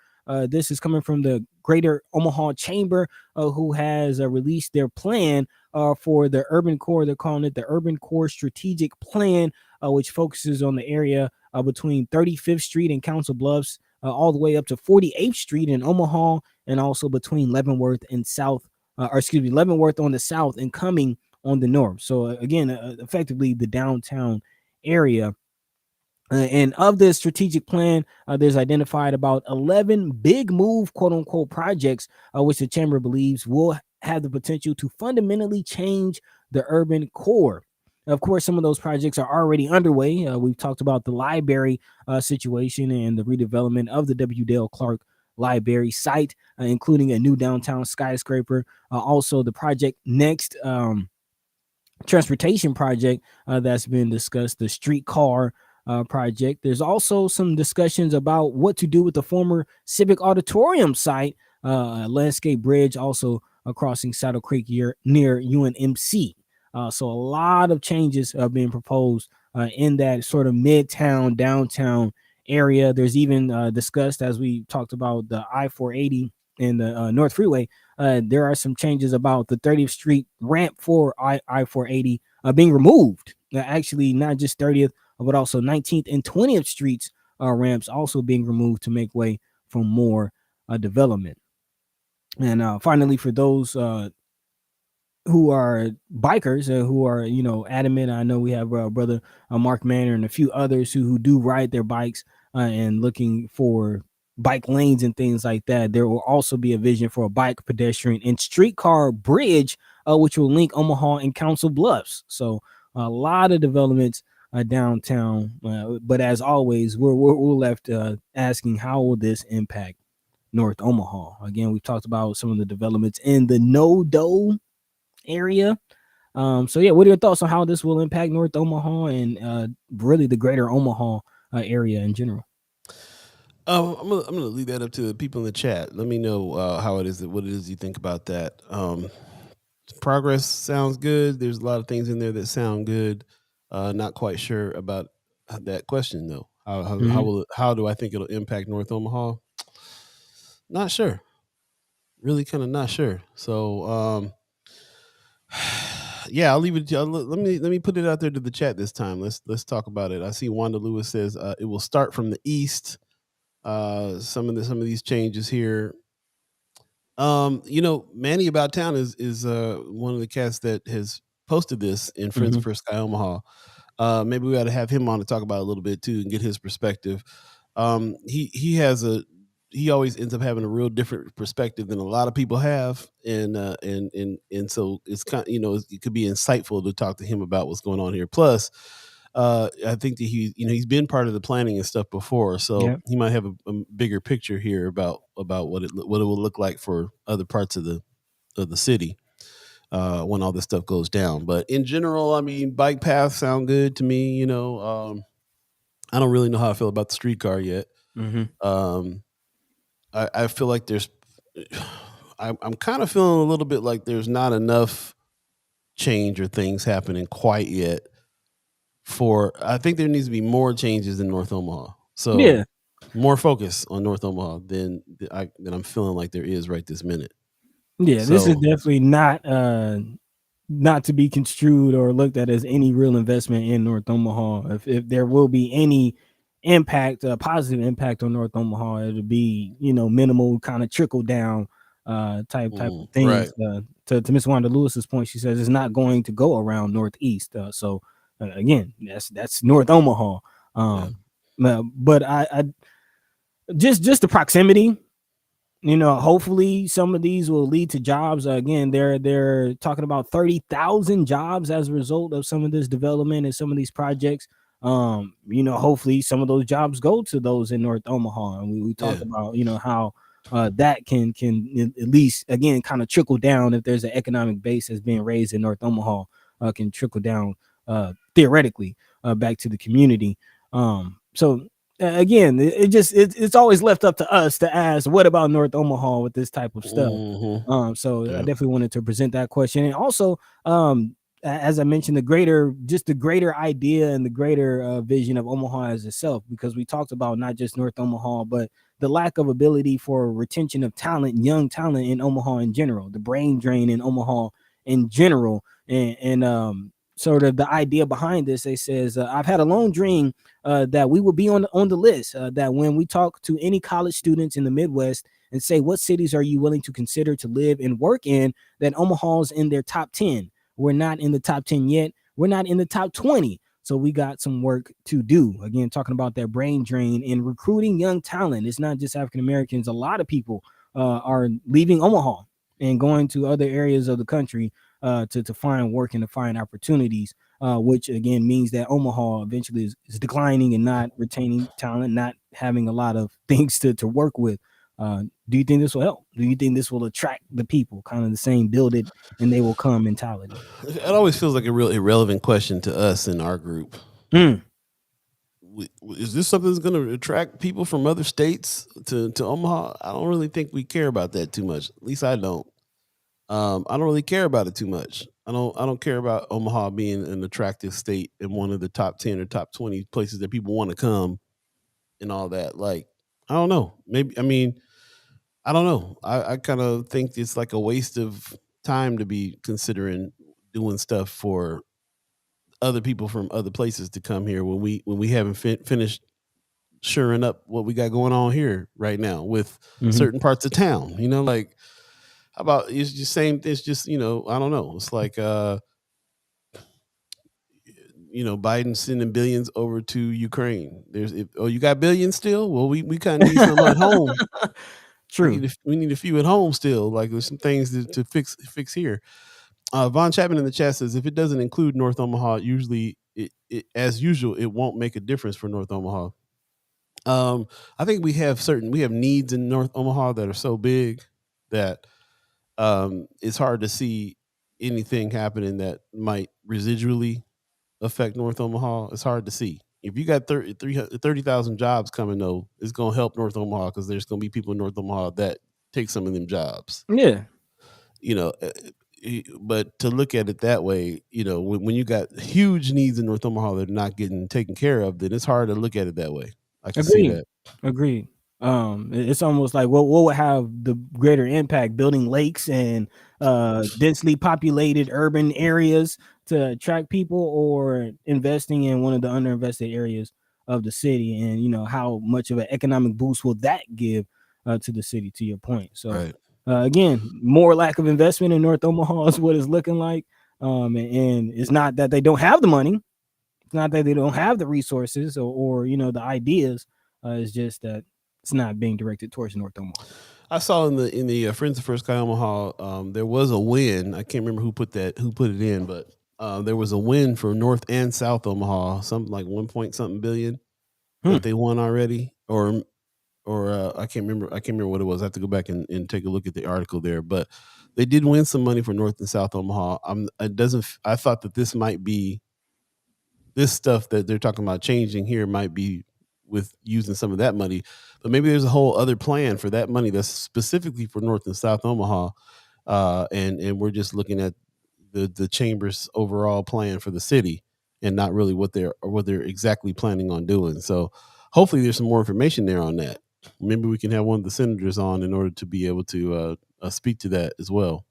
This is coming from the Greater Omaha Chamber, who has released their plan for the urban core. They're calling it the Urban Core Strategic Plan, which focuses on the area between 35th Street and Council Bluffs, all the way up to 48th Street in Omaha, and also between Leavenworth and Leavenworth on the south and Cumming on the north. So again, effectively the downtown area. And of this strategic plan, there's identified about 11 big move, quote unquote, projects, which the chamber believes will have the potential to fundamentally change the urban core. Of course, some of those projects are already underway. We've talked about the library situation and the redevelopment of the W. Dale Clark Library site, including a new downtown skyscraper. Also, the Project Next transportation project that's been discussed, the streetcar project. There's also some discussions about what to do with the former Civic Auditorium site, landscape bridge, also crossing Saddle Creek near UNMC. So a lot of changes are being proposed in that sort of midtown, downtown area. There's even discussed, as we talked about, the I-480 and the North Freeway. There are some changes about the 30th Street ramp for I-480 being removed. Actually, not just 30th, but also 19th and 20th Streets ramps also being removed to make way for more development. And finally, for those who are bikers, who are, adamant, I know we have brother Mark Manor and a few others who do ride their bikes and looking for bike lanes and things like that. There will also be a vision for a bike, pedestrian, and streetcar bridge, which will link Omaha and Council Bluffs. So a lot of developments downtown. But as always, we're left asking, how will this impact North Omaha? Again, we've talked about some of the developments in the no-do area. So yeah, what are your thoughts on how this will impact North Omaha and really the greater Omaha area in general? I'm gonna leave that up to the people in the chat. Let me know how it is, what it is you think about that. Progress sounds good. There's a lot of things in there that sound good. Not quite sure about that question though. How do I think it'll impact North Omaha? Not sure. Really, kind of not sure. So, yeah, I'll leave it. Let me put it out there to the chat this time. Let's talk about it. I see Wanda Lewis says it will start from the east. Some of these changes here. Manny About Town is one of the cats that has posted this in Friends for Sky Omaha. Maybe we ought to have him on to talk about it a little bit too and get his perspective. He always ends up having a real different perspective than a lot of people have, and so it's kind of, it could be insightful to talk to him about what's going on here. Plus, I think that he's been part of the planning and stuff before, so he might have a bigger picture here about what it will look like for other parts of the city when all this stuff goes down. But in general, I mean, bike paths sound good to me. I don't really know how I feel about the streetcar yet. I feel like I'm kind of feeling a little bit like there's not enough change or things happening quite yet. I think there needs to be more changes in North Omaha. So more focus on North Omaha than I'm feeling like there is right this minute. Yeah, so this is definitely not to be construed or looked at as any real investment in North Omaha. If there will be any impact, a positive impact on North Omaha, it'll be, minimal, kind of trickle down type of things. Right. To Miss Wanda Lewis's point, she says it's not going to go around Northeast. So again, that's North Omaha. But I just the proximity. Hopefully some of these will lead to jobs. Again, they're talking about 30,000 jobs as a result of some of this development and some of these projects. Hopefully some of those jobs go to those in North Omaha. And we talked about, how that can at least, again, kind of trickle down. If there's an economic base that's being raised in North Omaha, can trickle down theoretically back to the community. So again, it's always left up to us to ask, what about North Omaha with this type of stuff? So I definitely wanted to present that question. And also, as I mentioned, the greater idea and the greater vision of Omaha as itself, because we talked about not just North Omaha, but the lack of ability for retention of talent, young talent in Omaha in general, the brain drain in Omaha in general. And sort of the idea behind this, they says, I've had a long dream that we will be on the list, that when we talk to any college students in the Midwest and say, what cities are you willing to consider to live and work in, that Omaha's in their top 10. We're not in the top 10 yet. We're not in the top 20. So we got some work to do. Again, talking about that brain drain in recruiting young talent. It's not just African Americans. A lot of people are leaving Omaha and going to other areas of the country to find work and to find opportunities, which again means that Omaha eventually is declining and not retaining talent, not having a lot of things to work with. Do you think this will help? Do you think this will attract the people, kind of the same build it and they will come mentality? It always feels like a real irrelevant question to us in our group. Is this something that's going to attract people from other states to Omaha? I don't really think we care about that too much. At least I don't. I don't really care about it too much. I don't care about Omaha being an attractive state in one of the top 10 or top 20 places that people want to come and all that. Like, I don't know. I don't know. I kind of think it's like a waste of time to be considering doing stuff for other people from other places to come here when we haven't finished shoring up what we got going on here right now with certain parts of town. Like, how about it's just same? It's just I don't know. It's like Biden sending billions over to Ukraine. You got billions still? Well, we kind of need some at home. True. We need a few at home still. Like, there's some things to fix here. Von Chapman in the chat says, if it doesn't include North Omaha, usually as usual, it won't make a difference for North Omaha. I think we have needs in North Omaha that are so big that it's hard to see anything happening that might residually affect North Omaha. It's hard to see. If you got 30,000 jobs coming, though, it's going to help North Omaha because there's going to be people in North Omaha that take some of them jobs. Yeah. But to look at it that way, when you got huge needs in North Omaha that are not getting taken care of, then it's hard to look at it that way. I can see that. Agreed. It's almost like what would have the greater impact, building lakes and densely populated urban areas to attract people, or investing in one of the underinvested areas of the city, and how much of an economic boost will that give to the city, to your point. So right. Again, more lack of investment in North Omaha is what it's looking like. And it's not that they don't have the money. It's not that they don't have the resources or the ideas. It's just that it's not being directed towards North Omaha. I saw in the Friends of Sky Omaha, there was a win. I can't remember who put it in, but there was a win for North and South Omaha, something like 1 billion that they won already, or I can't remember what it was. I have to go back and take a look at the article there, but they did win some money for North and South Omaha. I thought that this might be, this stuff that they're talking about changing here might be with using some of that money, but maybe there's a whole other plan for that money that's specifically for North and South Omaha. And we're just looking at the chamber's overall plan for the city and not really what they're exactly planning on doing. So hopefully there's some more information there on that. Maybe we can have one of the senators on in order to be able to speak to that as well.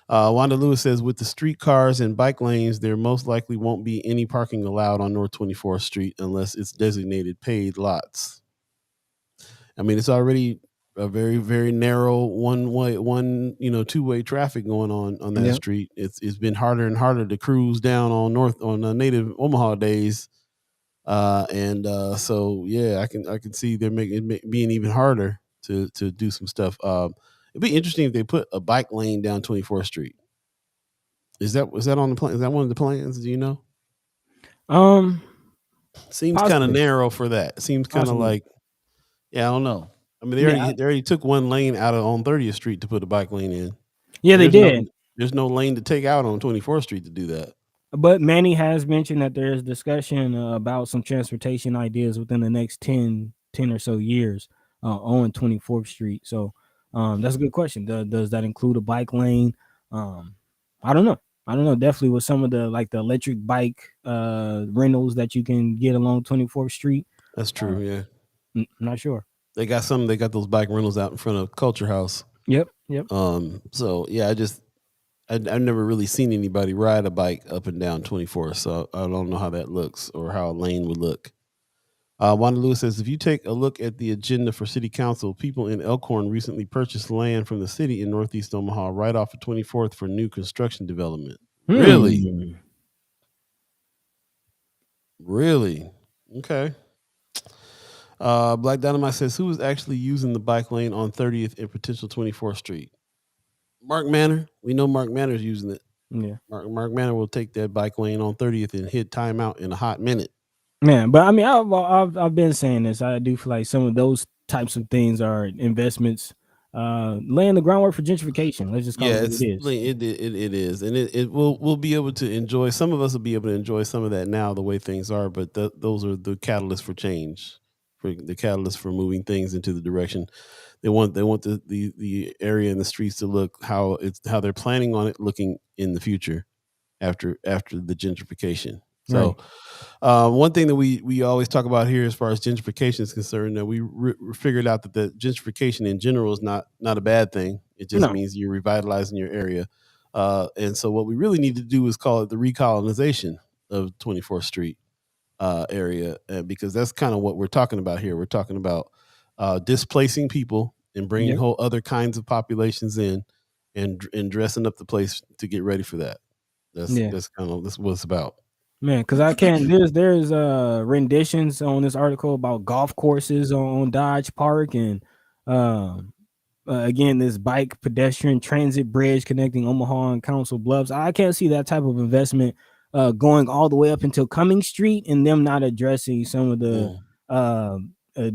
Wanda Lewis says, with the streetcars and bike lanes, there most likely won't be any parking allowed on North 24th Street unless it's designated paid lots. I mean, it's already a very, very narrow two-way traffic going on that street. It's been harder and harder to cruise down on native Omaha days. So yeah, I can see they're making it being even harder to do some stuff. It'd be interesting if they put a bike lane down 24th Street. Was that on the plan? Is that one of the plans? Do you know? Seems kind of narrow for that. Seems kind of like, I don't know. I mean, they already took one lane out on 30th Street to put a bike lane in. Yeah, they did. There's no lane to take out on 24th Street to do that. But Manny has mentioned that there is discussion about some transportation ideas within the next 10 or so years on 24th Street. So that's a good question. Does that include a bike lane? I don't know. Definitely with some of the electric bike rentals that you can get along 24th Street. That's true. Yeah. I'm not sure. They got those bike rentals out in front of Culture House. Yep. So yeah, I've never really seen anybody ride a bike up and down 24, so I don't know how that looks or how a lane would look. Wanda Lewis says, if you take a look at the agenda for city council, people in Elkhorn recently purchased land from the city in Northeast Omaha right off of 24th for new construction development. Really? Okay. Black Dynamite says, who is actually using the bike lane on 30th and potential 24th Street? Mark Manor. We know Mark Manor's using it. Yeah. Mark Manor will take that bike lane on 30th and hit timeout in a hot minute. Man, but I mean, I've been saying this. I do feel like some of those types of things are investments, laying the groundwork for gentrification. Let's just call it what it is. It is, and we'll be able to enjoy. Some of us will be able to enjoy some of that now, the way things are. But those are the catalysts for change, for the catalyst for moving things into the direction they want. They want the area and the streets to look how they're planning on it looking in the future after the gentrification. So, one thing that we always talk about here, as far as gentrification is concerned, that we figured out that the gentrification in general is not a bad thing. It just means you're revitalizing your area. And so what we really need to do is call it the recolonization of 24th Street area, because that's kind of what we're talking about here. We're talking about displacing people and bringing whole other kinds of populations in and dressing up the place to get ready for that. That's what it's about. Man, because I can't. There's renditions on this article about golf courses on Dodge Park, and again, this bike pedestrian transit bridge connecting Omaha and Council Bluffs. I can't see that type of investment going all the way up until Cummings Street, and them not addressing some of the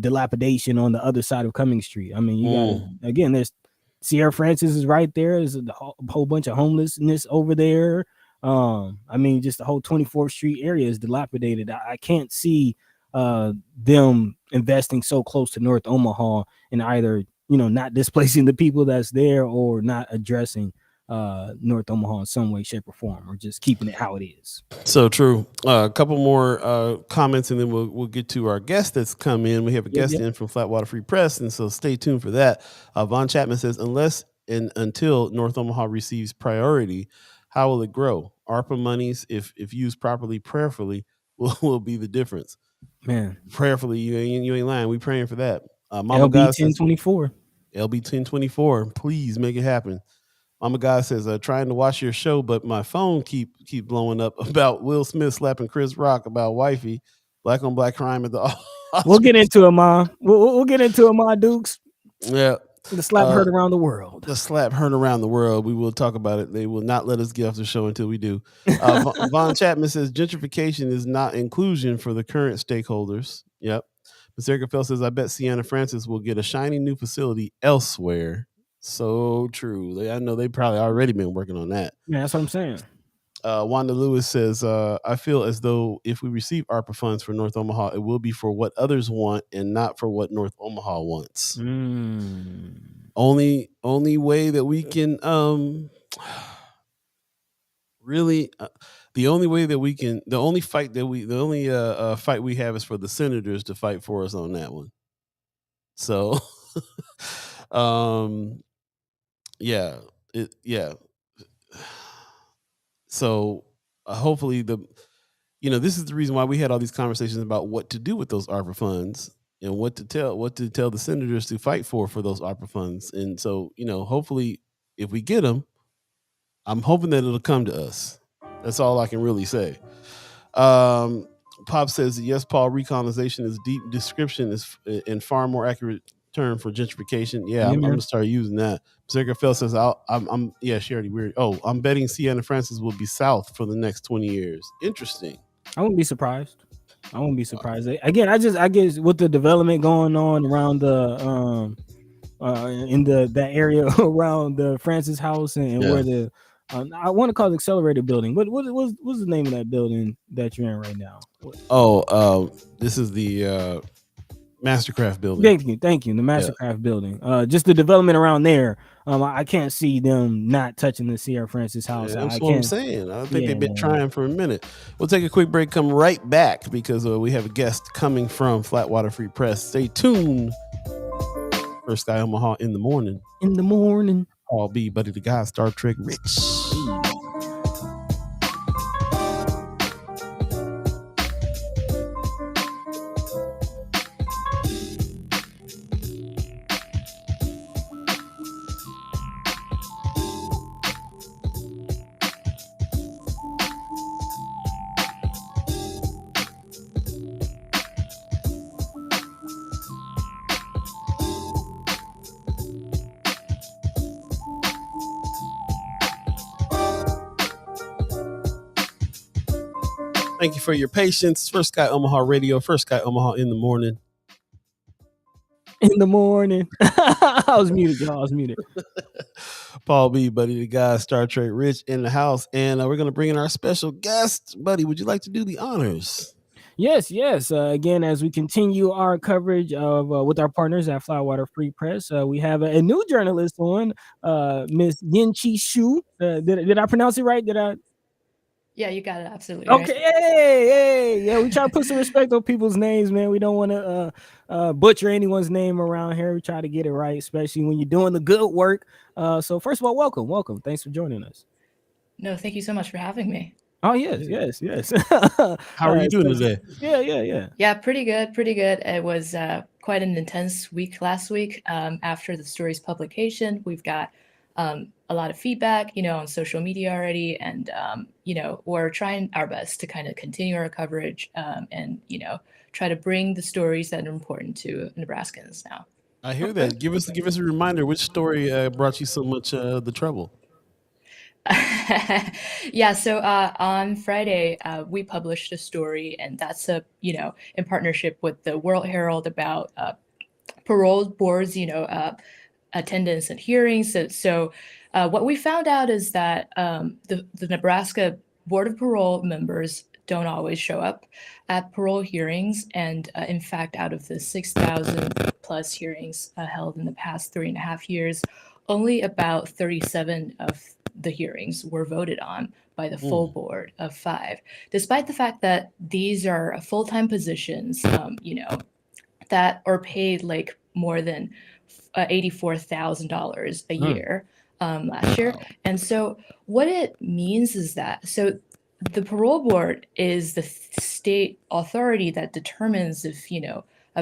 dilapidation on the other side of Cummings Street. I mean, you got, again, there's Sierra Francis is right there. There's a whole bunch of homelessness over there. I mean, just the whole 24th Street area is dilapidated. I can't see them investing so close to North Omaha and either, not displacing the people that's there or not addressing North Omaha in some way, shape, or form, or just keeping it how it is. So true. A couple more comments, and then we'll get to our guest that's come in. We have a guest in from Flatwater Free Press, and so stay tuned for that. Von Chapman says, unless and until North Omaha receives priority, how will it grow? ARPA monies, if used properly, prayerfully, will be the difference. Man, prayerfully, you ain't lying. We praying for that. Mama LB 1024. LB 1024. Please make it happen. Mama God says, trying to watch your show, but my phone keep blowing up about Will Smith slapping Chris Rock about wifey. Black on black crime at the Oscars. We'll get into it, Ma. We'll get into it, Ma Dukes. Yeah. The slap heard around the world. The slap heard around the world. We will talk about it. They will not let us get off the show until we do. Von Chapman says gentrification is not inclusion for the current stakeholders. Yep. Maserica Fell says, I bet Sienna Francis will get a shiny new facility elsewhere. So true. I know they probably already been working on that. Yeah, that's what I'm saying. Wanda Lewis says, I feel as though if we receive ARPA funds for North Omaha, it will be for what others want and not for what North Omaha wants. Only way that we can really the only way that we can the only fight we have is for the senators to fight for us on that one. So so hopefully this is the reason why we had all these conversations about what to do with those ARPA funds and what to tell the senators to fight for those ARPA funds. And so, hopefully if we get them, I'm hoping that it'll come to us. That's all I can really say. Pop says, yes, Paul, recolonization is deep description is and far more accurate term for gentrification. Yeah, I'm gonna start using that. Zerka Fell says, I'm yeah, she already weird. Oh, I'm betting Sienna Francis will be south for the next 20 years. Interesting. I wouldn't be surprised. Again, I guess with the development going on around the in that area around the Francis house and where the I want to call it accelerated building. What's the name of that building that you're in right now? This is the Mastercraft building. Thank you. The Mastercraft building. Just the development around there. I can't see them not touching the Sierra Francis house. That's what I'm saying. I think they've been trying for a minute. We'll take a quick break, come right back because we have a guest coming from Flatwater Free Press. Stay tuned for Sky Omaha in the morning. Paul B, Buddi3 Da Gawd, Star Trek Rich. Thank you for your patience. First Sky Omaha Radio, First Sky Omaha in the morning. I was muted, y'all. I was muted. Paul B, Buddi3 Da Gawd, Star Trek Rich in the house. And we're going to bring in our special guest. Buddy, would you like to do the honors? Yes. Again, as we continue our coverage of with our partners at Flatwater Free Press, we have a new journalist on, Miss Yin-Chi Shu. Did I pronounce it right? Yeah, you got it absolutely. Okay, right. Hey, yeah, we try to put some respect on people's names, man. We don't want to butcher anyone's name around here. We try to get it right, especially when you're doing the good work. So first of all, welcome. Thanks for joining us. No, thank you so much for having me. Oh, yes. How are you doing today? Yeah. Yeah, pretty good. It was quite an intense week last week. After the story's publication, we've got a lot of feedback, on social media already. And, we're trying our best to kind of continue our coverage and, try to bring the stories that are important to Nebraskans now. I hear that. Give us a reminder. Which story brought you so much the trouble? Yeah, so on Friday, we published a story, and that's in partnership with the World Herald about parole boards, attendance and hearings. So what we found out is that the Nebraska Board of Parole members don't always show up at parole hearings. And in fact, out of the 6,000 plus hearings held in the past 3.5 years, only about 37 of the hearings were voted on by the full board of 5, despite the fact that these are full-time positions, that are paid like more than $84,000 a year last year. And so what it means is that, so the parole board is the state authority that determines if,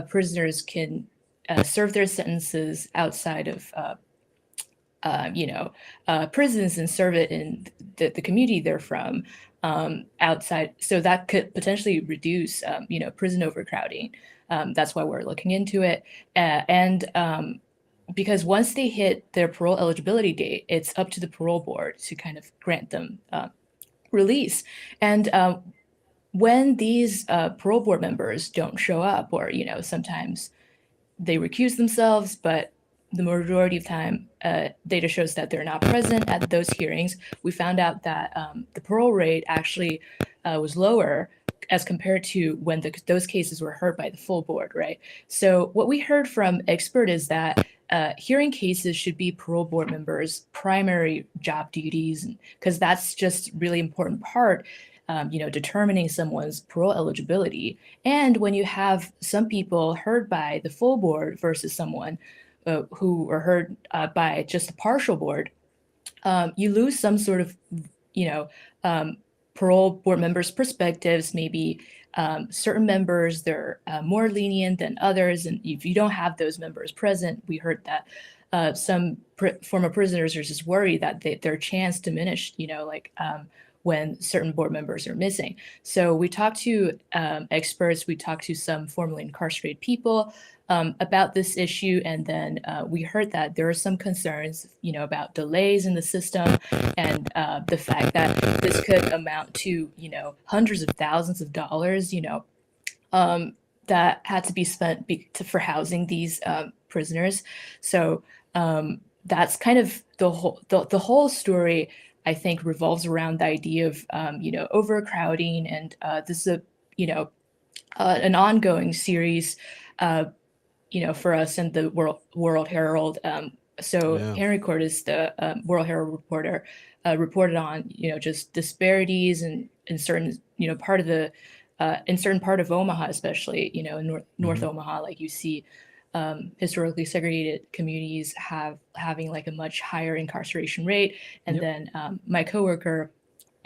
prisoners can serve their sentences outside of prisons and serve it in the community they're from outside. So that could potentially reduce, prison overcrowding. That's why we're looking into it. Because once they hit their parole eligibility date, it's up to the parole board to kind of grant them release. And when these parole board members don't show up, or, sometimes they recuse themselves, but the majority of time, data shows that they're not present at those hearings. We found out that the parole rate actually was lower as compared to when those cases were heard by the full board, right? So what we heard from expert is that hearing cases should be parole board members' primary job duties, because that's just really important part, determining someone's parole eligibility. And when you have some people heard by the full board versus someone who are heard by just a partial board, you lose some sort of, parole board members' perspectives. Maybe certain members, they're more lenient than others. And if you don't have those members present, we heard that some former prisoners are just worried that their chance diminished, when certain board members are missing. So we talked to experts, we talked to some formerly incarcerated people about this issue. And then we heard that there are some concerns, about delays in the system and the fact that this could amount to, hundreds of thousands of dollars, that had to be spent for housing these prisoners. So that's kind of the whole story, I think, revolves around the idea of, overcrowding. And this is an ongoing series, for us and the World Herald. Henry Cordes, the World Herald reporter, reported on, just disparities in certain, part of the, in certain part of Omaha, especially, in North Omaha, like you see historically segregated communities having like a much higher incarceration rate. And then my coworker,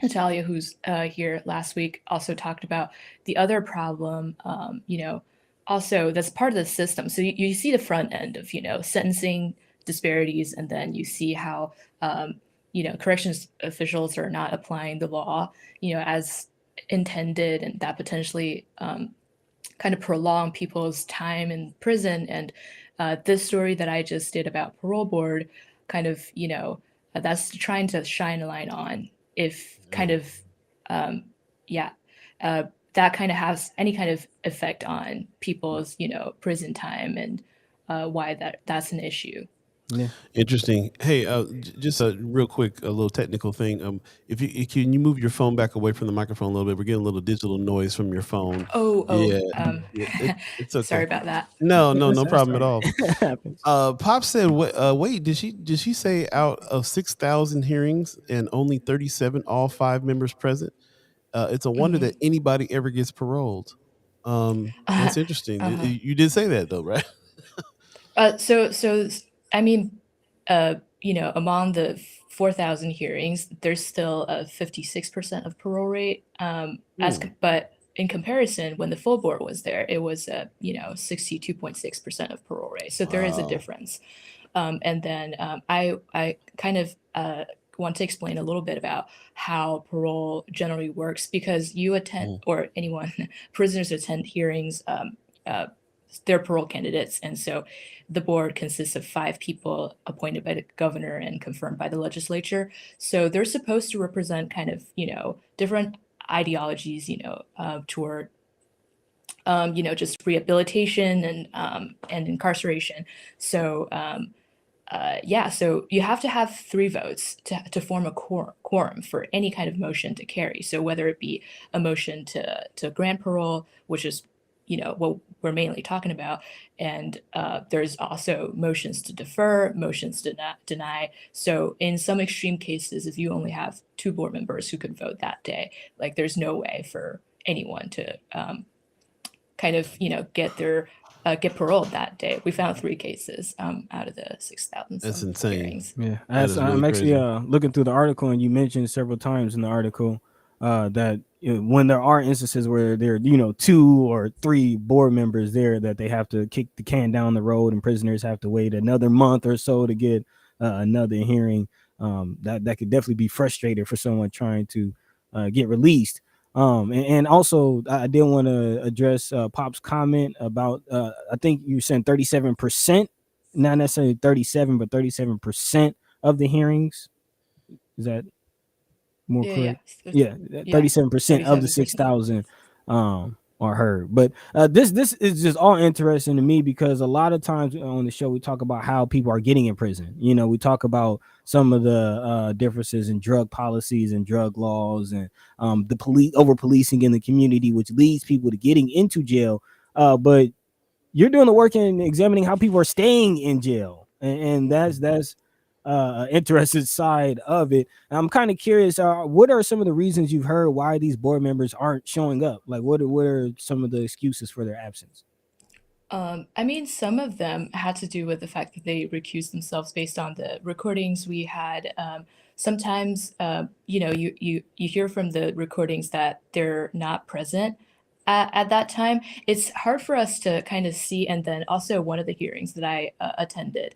Natalia, who's here last week, also talked about the other problem, also that's part of the system. So you see the front end of, sentencing disparities, and then you see how, corrections officials are not applying the law, as intended, and that potentially kind of prolong people's time in prison. And this story that I just did about parole board kind of, that's trying to shine a light on if kind of, that kind of has any kind of effect on people's, prison time, and why that's an issue. Yeah. Interesting. Hey, just a real quick, a little technical thing. Can you move your phone back away from the microphone a little bit? We're getting a little digital noise from your phone. It's okay. Sorry about that. No problem at all. Pop said, "Wait, did she say out of 6,000 hearings and only 37, all 5 members present? It's a wonder that anybody ever gets paroled." That's interesting. You did say that though, right? So I mean, among the 4,000 hearings, there's still a 56% of parole rate. But in comparison, when the full board was there, it was 62.6% of parole rate. So there is a difference. And then I kind of want to explain a little bit about how parole generally works, because you attend, or prisoners attend hearings. They're parole candidates. And so the board consists of 5 people appointed by the governor and confirmed by the legislature. So they're supposed to represent kind of, different ideologies, toward, just rehabilitation and incarceration. So, so you have to have 3 votes to form a quorum for any kind of motion to carry. So whether it be a motion to grant parole, which is what we're mainly talking about. And there's also motions to defer, motions to deny. So in some extreme cases, if you only have 2 board members who could vote that day, like there's no way for anyone to kind of, get paroled that day. We found 3 cases out of the 6,000. That's insane. Hearings. Yeah, I'm actually looking through the article, and you mentioned several times in the article that when there are instances where there are 2 or 3 board members there, that they have to kick the can down the road, and prisoners have to wait another month or so to get another hearing. That could definitely be frustrating for someone trying to get released. And also I did want to address Pop's comment about I think you said 37%, not necessarily 37, but 37% of the hearings. Is that more correct? Yeah, 37% of the 6,000 are heard. But this is just all interesting to me, because a lot of times on the show we talk about how people are getting in prison. We talk about some of the differences in drug policies and drug laws, and the over policing in the community, which leads people to getting into jail. But you're doing the work in examining how people are staying in jail, and that's interested side of it. I'm kind of curious, what are some of the reasons you've heard why these board members aren't showing up? Like what are some of the excuses for their absence? I mean, some of them had to do with the fact that they recused themselves based on the recordings we had. Sometimes, you hear from the recordings that they're not present at that time. It's hard for us to kind of see. And then also one of the hearings that I attended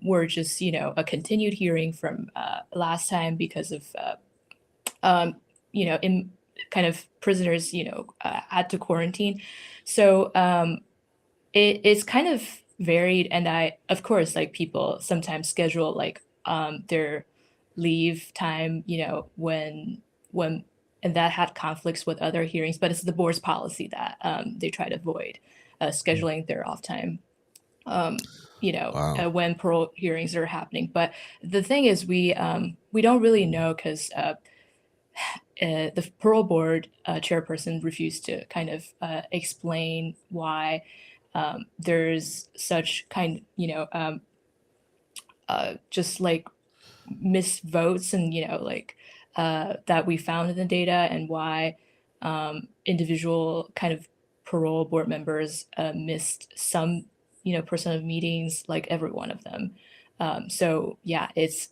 were just, a continued hearing from last time because of, in kind of prisoners, had to quarantine. So, it's kind of varied, and of course, like, people sometimes schedule, like, their leave time, when and that had conflicts with other hearings, but it's the board's policy that, they try to avoid, scheduling their off time, Wow. when parole hearings are happening. But the thing is, we don't really know because, the parole board chairperson refused to kind of explain why there's such just like missed votes and that we found in the data, and why individual kind of parole board members missed some percent of meetings, like every one of them. So yeah, it's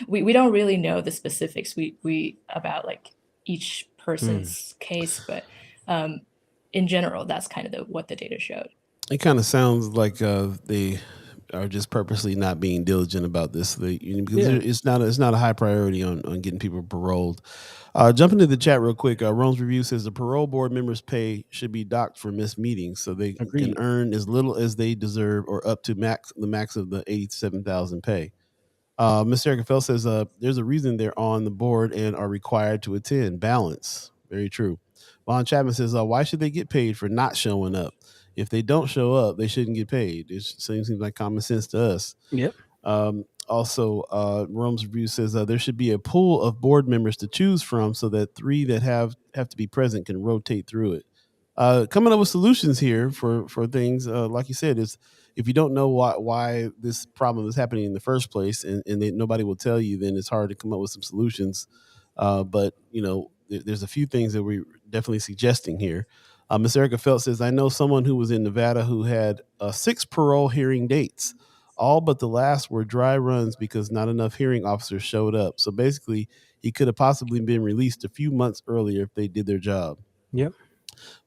we don't really know the specifics we about like each person's case, but in general, that's kind of what the data showed. It kind of sounds like they are just purposely not being diligent about this. Because it's not a high priority on getting people paroled. Jumping to the chat real quick. Rome's review says the parole board members' pay should be docked for missed meetings, so they can earn as little as they deserve or up to the max of the 87,000 pay. Mr. Erica Fell says there's a reason they're on the board and are required to attend. Balance. Very true. Vaughn Chapman says, why should they get paid for not showing up? If they don't show up, they shouldn't get paid. It seems like common sense to us. Yep. Also, Rome's review says there should be a pool of board members to choose from so that 3 that have to be present can rotate through it. Coming up with solutions here for things, like you said, is if you don't know why this problem is happening in the first place, and nobody will tell you, then it's hard to come up with some solutions. But there's a few things that we're definitely suggesting here. Ms. Erica Phelps says, I know someone who was in Nevada who had 6 parole hearing dates. All but the last were dry runs because not enough hearing officers showed up. So basically, he could have possibly been released a few months earlier if they did their job. Yep.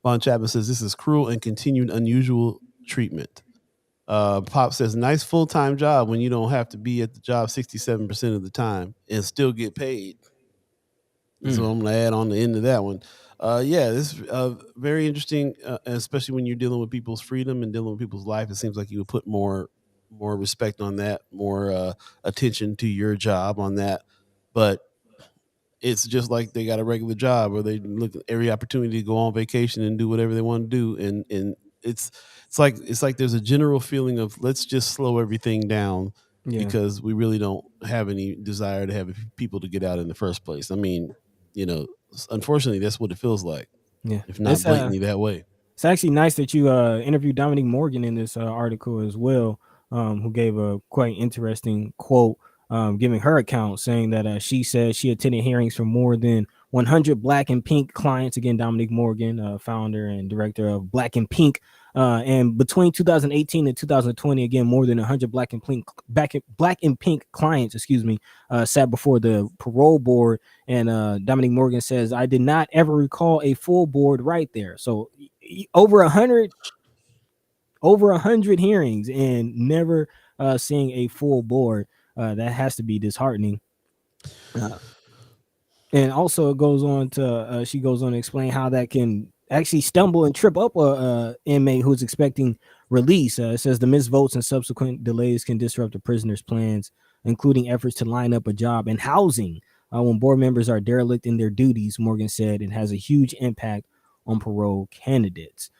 Vaughn Chapman says, this is cruel and continued unusual treatment. Pop says, nice full-time job when you don't have to be at the job 67% of the time and still get paid. So I'm going to add on the end of that one. This is very interesting, especially when you're dealing with people's freedom and dealing with people's life. It seems like you would put more respect on that, more attention to your job on that. But it's just like they got a regular job, or they look at every opportunity to go on vacation and do whatever they want to do. And it's like there's a general feeling of let's just slow everything down because we really don't have any desire to have people to get out in the first place. I mean, unfortunately, that's what it feels like. Yeah. If not blatantly that way. It's actually nice that you interviewed Dominique Morgan in this article as well, who gave a quite interesting quote, giving her account, saying that she said she attended hearings for more than 100 Black and Pink clients. Again, Dominique Morgan, founder and director of Black and Pink. And between 2018 and 2020, again, more than 100 Black and Pink clients, sat before the parole board. And Dominique Morgan says, I did not ever recall a full board right there. So over 100 hearings and never seeing a full board. That has to be disheartening. And also it goes on to she goes on to explain how that can actually stumble and trip up a inmate who's expecting release. It says the missed votes and subsequent delays can disrupt the prisoner's plans, including efforts to line up a job and housing. When board members are derelict in their duties, Morgan said, it has a huge impact on parole candidates.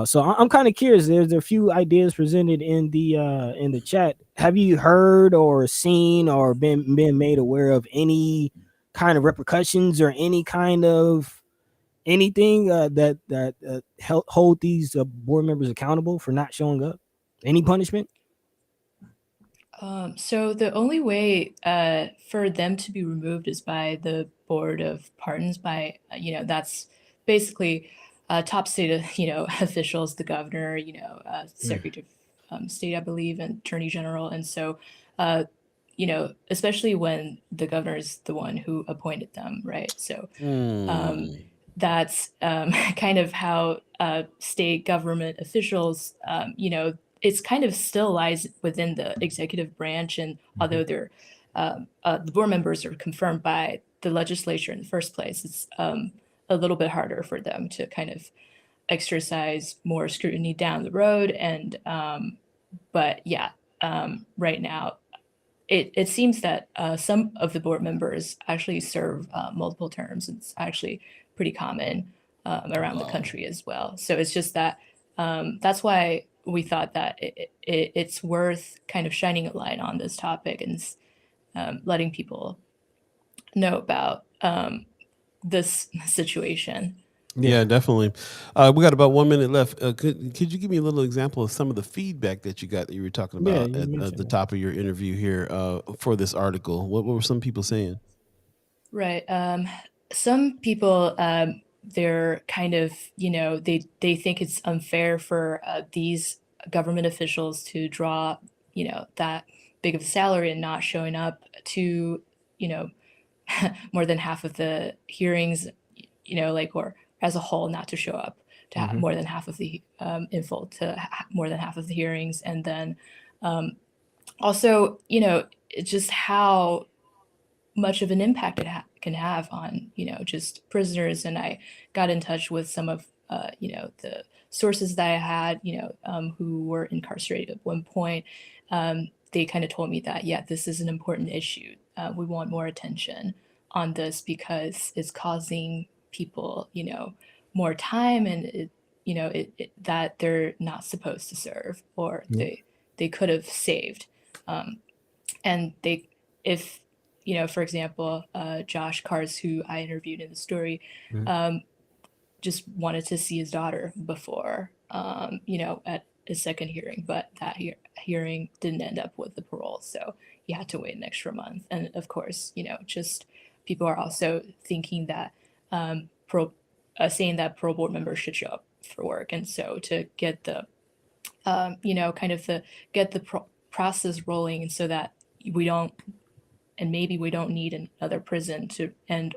So I'm kind of curious. There's a few ideas presented in the chat. Have you heard or seen or been made aware of any kind of repercussions or any kind of anything that hold these board members accountable for not showing up? Any punishment? So the only way for them to be removed is by the Board of Pardons. That's basically top state officials, the governor, Secretary of State, I believe, and Attorney General. And so, especially when the governor is the one who appointed them, right? So that's kind of how state government officials, it's kind of still lies within the executive branch. And although they're the board members are confirmed by the legislature in the first place, it's a little bit harder for them to kind of exercise more scrutiny down the road. And but yeah, right now it seems that some of the board members actually serve multiple terms. It's actually pretty common around the country as well. So it's just that that's why we thought that it's worth kind of shining a light on this topic and letting people know about this situation. Yeah, definitely. We got about 1 minute left. Could you give me a little example of some of the feedback that you got that you were talking about at the top of your interview here for this article? What were some people saying? Right. Some people, they're kind of, they think it's unfair for these government officials to draw, that big of a salary and not showing up to, more than half of the hearings, or as a whole, not to show up to have more than half of the info to more than half of the hearings. And then also, just how much of an impact it can have on, just prisoners. And I got in touch with some of, the sources that I had, who were incarcerated at one point. They kind of told me that, yeah, this is an important issue. We want more attention on this because it's causing people, more time and, that they're not supposed to serve or they could have saved. And if, for example, Josh Cars, who I interviewed in the story, just wanted to see his daughter before, at his second hearing, but that hearing didn't end up with the parole. So he had to wait an extra month. And of course, just people are also thinking that saying that parole board members should show up for work. And so to get the, get the process rolling, and so that maybe we don't need another prison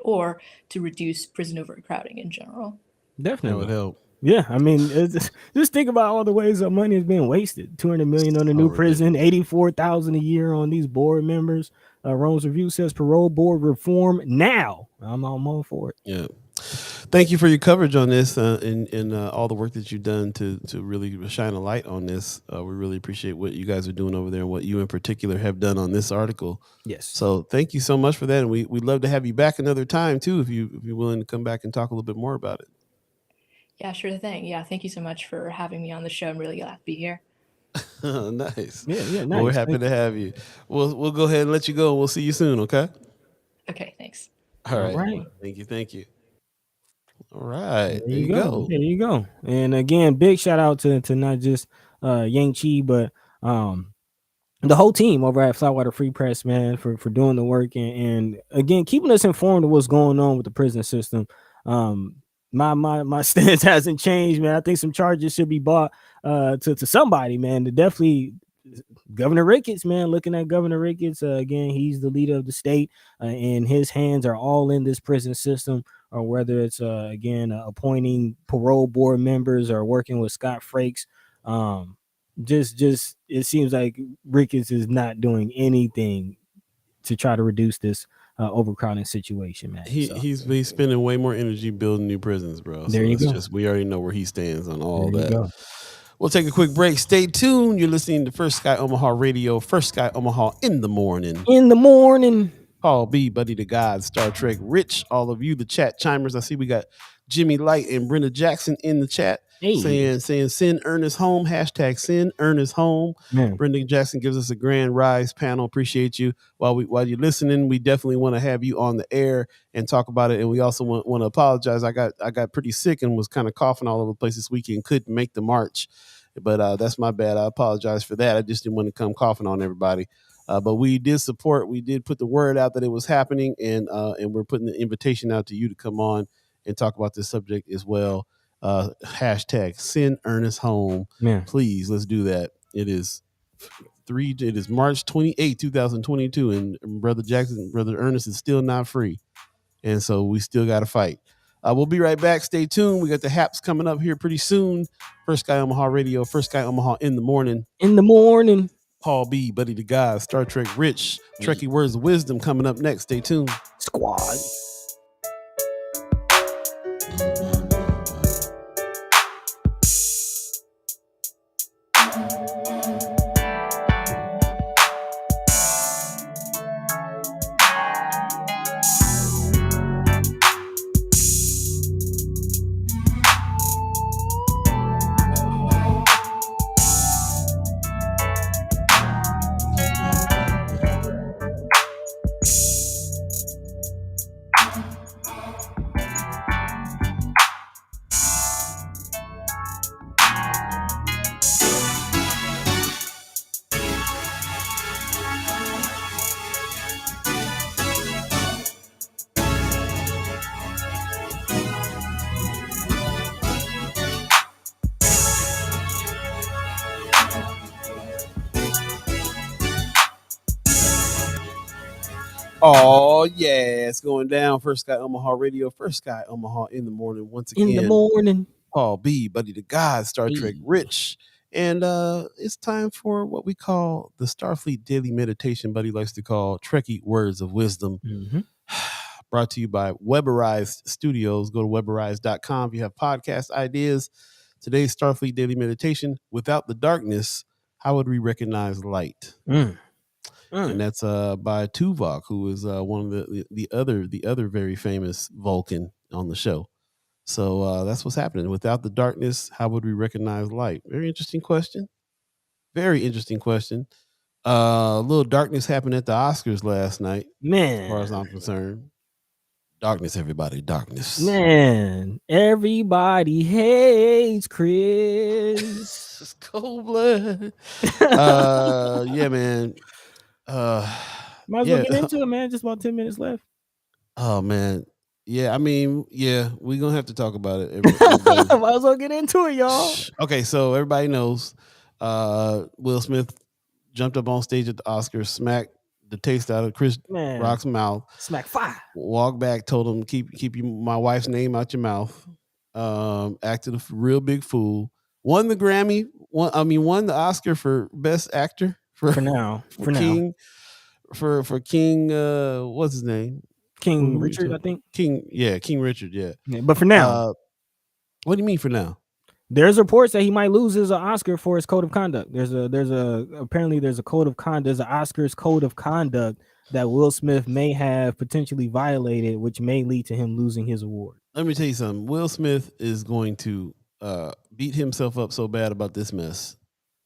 or to reduce prison overcrowding in general. Definitely that would help. Yeah, I mean, just think about all the ways our money is being wasted. $200 million on a new prison, $84,000 a year on these board members. Rome's Review says parole board reform now. I'm all for it. Yeah. Thank you for your coverage on this and all the work that you've done to really shine a light on this. We really appreciate what you guys are doing over there and what you in particular have done on this article. Yes. So thank you so much for that. And we'd love to have you back another time too, if you're willing to come back and talk a little bit more about it. Yeah, sure thing. Yeah, thank you so much for having me on the show. I'm really glad to be here. Nice. Yeah, nice. Well, we're happy to have you. We'll go ahead and let you go. We'll see you soon, okay? Okay, thanks. All right. Thank you. All right. There you go. There you go. And again, big shout out to not just Yang Chi, but the whole team over at Flatwater Free Press, man, for doing the work and again keeping us informed of what's going on with the prison system. My stance hasn't changed, man. I think some charges should be brought to somebody, man. To definitely Governor Ricketts, man. Looking at Governor Ricketts, again, he's the leader of the state, and his hands are all in this prison system. Or whether it's again appointing parole board members or working with Scott Frakes, just it seems like Ricketts is not doing anything to try to reduce this overcrowding situation, man. He's spending way more energy building new prisons, bro. There you go. We already know where he stands on all that. We'll take a quick break. Stay tuned. You're listening to First Sky Omaha Radio. First Sky Omaha in the morning. Paul B, Buddi3 Da Gawd, Star Trek, Rich, all of you, the chat chimers. I see we got Jimmy Light and Brenda Jackson in the chat saying send Ernest home, hashtag send Ernest home. Man. Brenda Jackson gives us a grand rise panel. Appreciate you. While you're listening, we definitely want to have you on the air and talk about it. And we also want to apologize. I got pretty sick and was kind of coughing all over the place this weekend. Couldn't make the march, but that's my bad. I apologize for that. I just didn't want to come coughing on everybody. But we did put the word out that it was happening, and we're putting the invitation out to you to come on and talk about this subject as well. Hashtag send Earnest home. Man. Please, let's do that. It is March 28th, 2022, and Brother Ernest is still not free. And so we still got to fight. We'll be right back. Stay tuned. We got the haps coming up here pretty soon. First Sky Omaha Radio, First Sky Omaha in the morning. Paul B, Buddi3 Da Gawd, Star Trek Rich, Trekkie Words of Wisdom coming up next. Stay tuned. Squad. Oh, yeah, it's going down. First Sky Omaha Radio, First Sky Omaha in the morning. Once again, in the morning. Paul B, Buddi3 Da Gawd, Star Trek Rich. And it's time for what we call the Starfleet Daily Meditation, Buddy likes to call Trekkie Words of Wisdom. Mm-hmm. Brought to you by Weberized Studios. Go to weberized.com if you have podcast ideas. Today's Starfleet Daily Meditation, without the darkness, how would we recognize light? And that's by Tuvok, who is one of the other very famous Vulcan on the show. So that's what's happening. Without the darkness, how would we recognize light? Very interesting question. Very interesting question. A little darkness happened at the Oscars last night, man. As far as I'm concerned. Darkness, everybody, darkness. Man, everybody hates Chris. It's cold blood. Yeah, man. Might as well get into it, man. Just about 10 minutes left. Oh man, yeah. I mean, yeah, we're gonna have to talk about it. Might as well get into it, y'all. Okay, so everybody knows Will Smith jumped up on stage at the Oscars, smacked the taste out of Chris Rock's mouth. Smack fire. Walked back, told him keep my wife's name out your mouth. Acted a real big fool. Won the Grammy. Won the Oscar for Best Actor for now. For King, what's his name? King Richard, I think. King Richard, yeah. But for now, what do you mean for now? There's reports that he might lose his Oscar for his code of conduct. Apparently there's a code of conduct. There's an Oscars code of conduct that Will Smith may have potentially violated, which may lead to him losing his award. Let me tell you something. Will Smith is going to beat himself up so bad about this mess.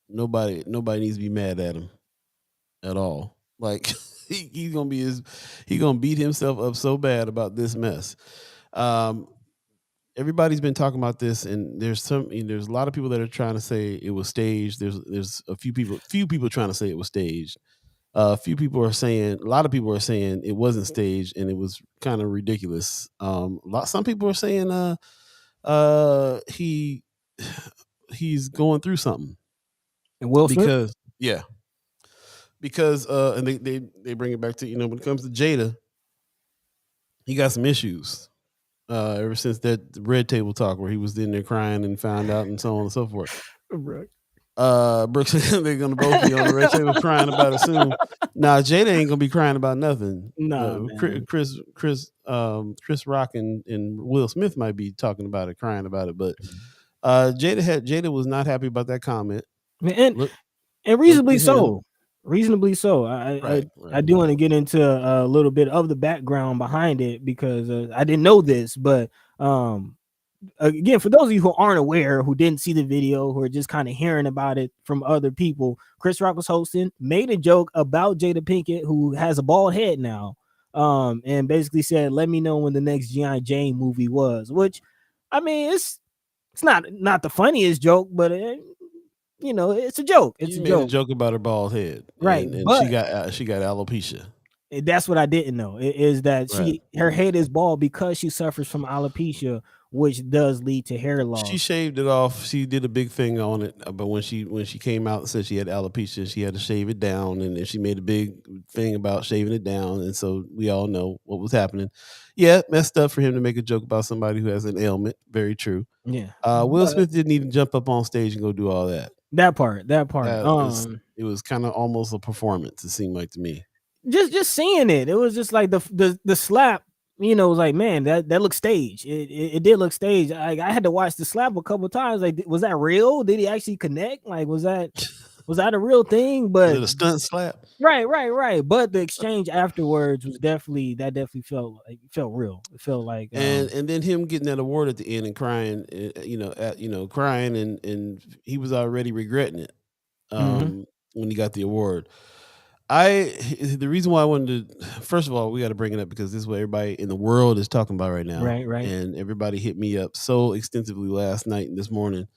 Nobody needs to be mad at him at all. Like he's gonna beat himself up so bad about this mess. Everybody's been talking about this, and there's a lot of people that are trying to say it was staged. There's a few people trying to say it was staged. A lot of people are saying it wasn't staged and it was kind of ridiculous. Some people are saying he's going through something. And Will Smith? Because and they bring it back to, when it comes to Jada, he got some issues. Ever since that red table talk where he was in there crying and found out and so on and so forth. Right. Brooks, they're gonna both be on the red table crying about it soon. Nah, Jada ain't gonna be crying about nothing. No, Chris Rock and Will Smith might be talking about it, crying about it, but Jada was not happy about that comment. And reasonably so. Reasonably so. I do want to get into a little bit of the background behind it because I didn't know this, but again, for those of you who aren't aware, who didn't see the video, who are just kind of hearing about it from other people, Chris Rock was hosting, made a joke about Jada Pinkett, who has a bald head now, and basically said, "Let me know when the next G.I. Jane movie was." Which, I mean, it's not the funniest joke, but it's a joke. It's a joke about her bald head, right? And she got alopecia. That's what I didn't know. Is that her head is bald because she suffers from alopecia, which does lead to hair loss. She shaved it off. She did a big thing on it, but when she came out and said she had alopecia, she had to shave it down, and then she made a big thing about shaving it down, and so we all know what was happening. Yeah, messed up for him to make a joke about somebody who has an ailment. Very true. Yeah. Will Smith didn't even jump up on stage and go do all that. That part. It was kind of almost a performance. It seemed like to me. Just seeing it, it was just like the slap. You know, was like, man, that looked staged. It did look staged. I had to watch the slap a couple of times. Like, was that real? Did he actually connect? Like, was that a real thing? But was it a stunt slap? Right. But the exchange afterwards was definitely felt real. It felt like and then him getting that award at the end and crying, crying, and he was already regretting it when he got the award. The reason why I wanted to, first of all, we got to bring it up because this is what everybody in the world is talking about right now. Right. And everybody hit me up so extensively last night and this morning.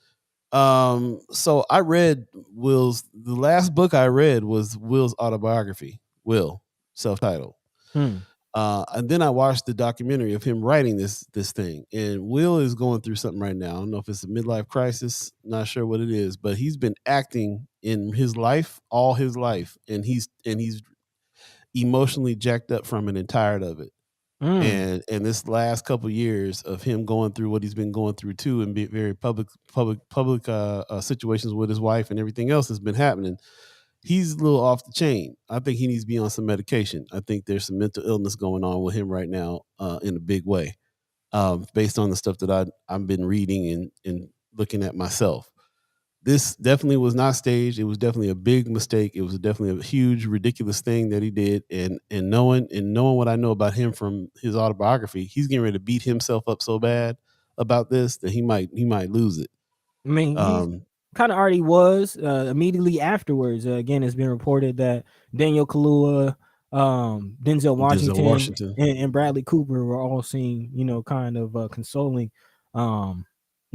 So I read the last book I read was Will's autobiography, Will, self-titled. And then I watched the documentary of him writing this thing. And Will is going through something right now. I don't know if it's a midlife crisis, not sure what it is, but he's been acting in his life all his life, and he's emotionally jacked up from it and tired of it. And this last couple of years of him going through what he's been going through too, and be very public situations with his wife and everything else that's been happening. He's a little off the chain. I think he needs to be on some medication. I think there's some mental illness going on with him right now in a big way, based on the stuff that I've been reading and looking at myself. This definitely was not staged. It was definitely a big mistake. It was definitely a huge, ridiculous thing that he did. And knowing what I know about him from his autobiography, he's getting ready to beat himself up so bad about this that he might lose it. I mean, he kind of already was immediately afterwards. Again, it's been reported that Daniel Kaluuya, Denzel Washington. And Bradley Cooper were all seen, kind of consoling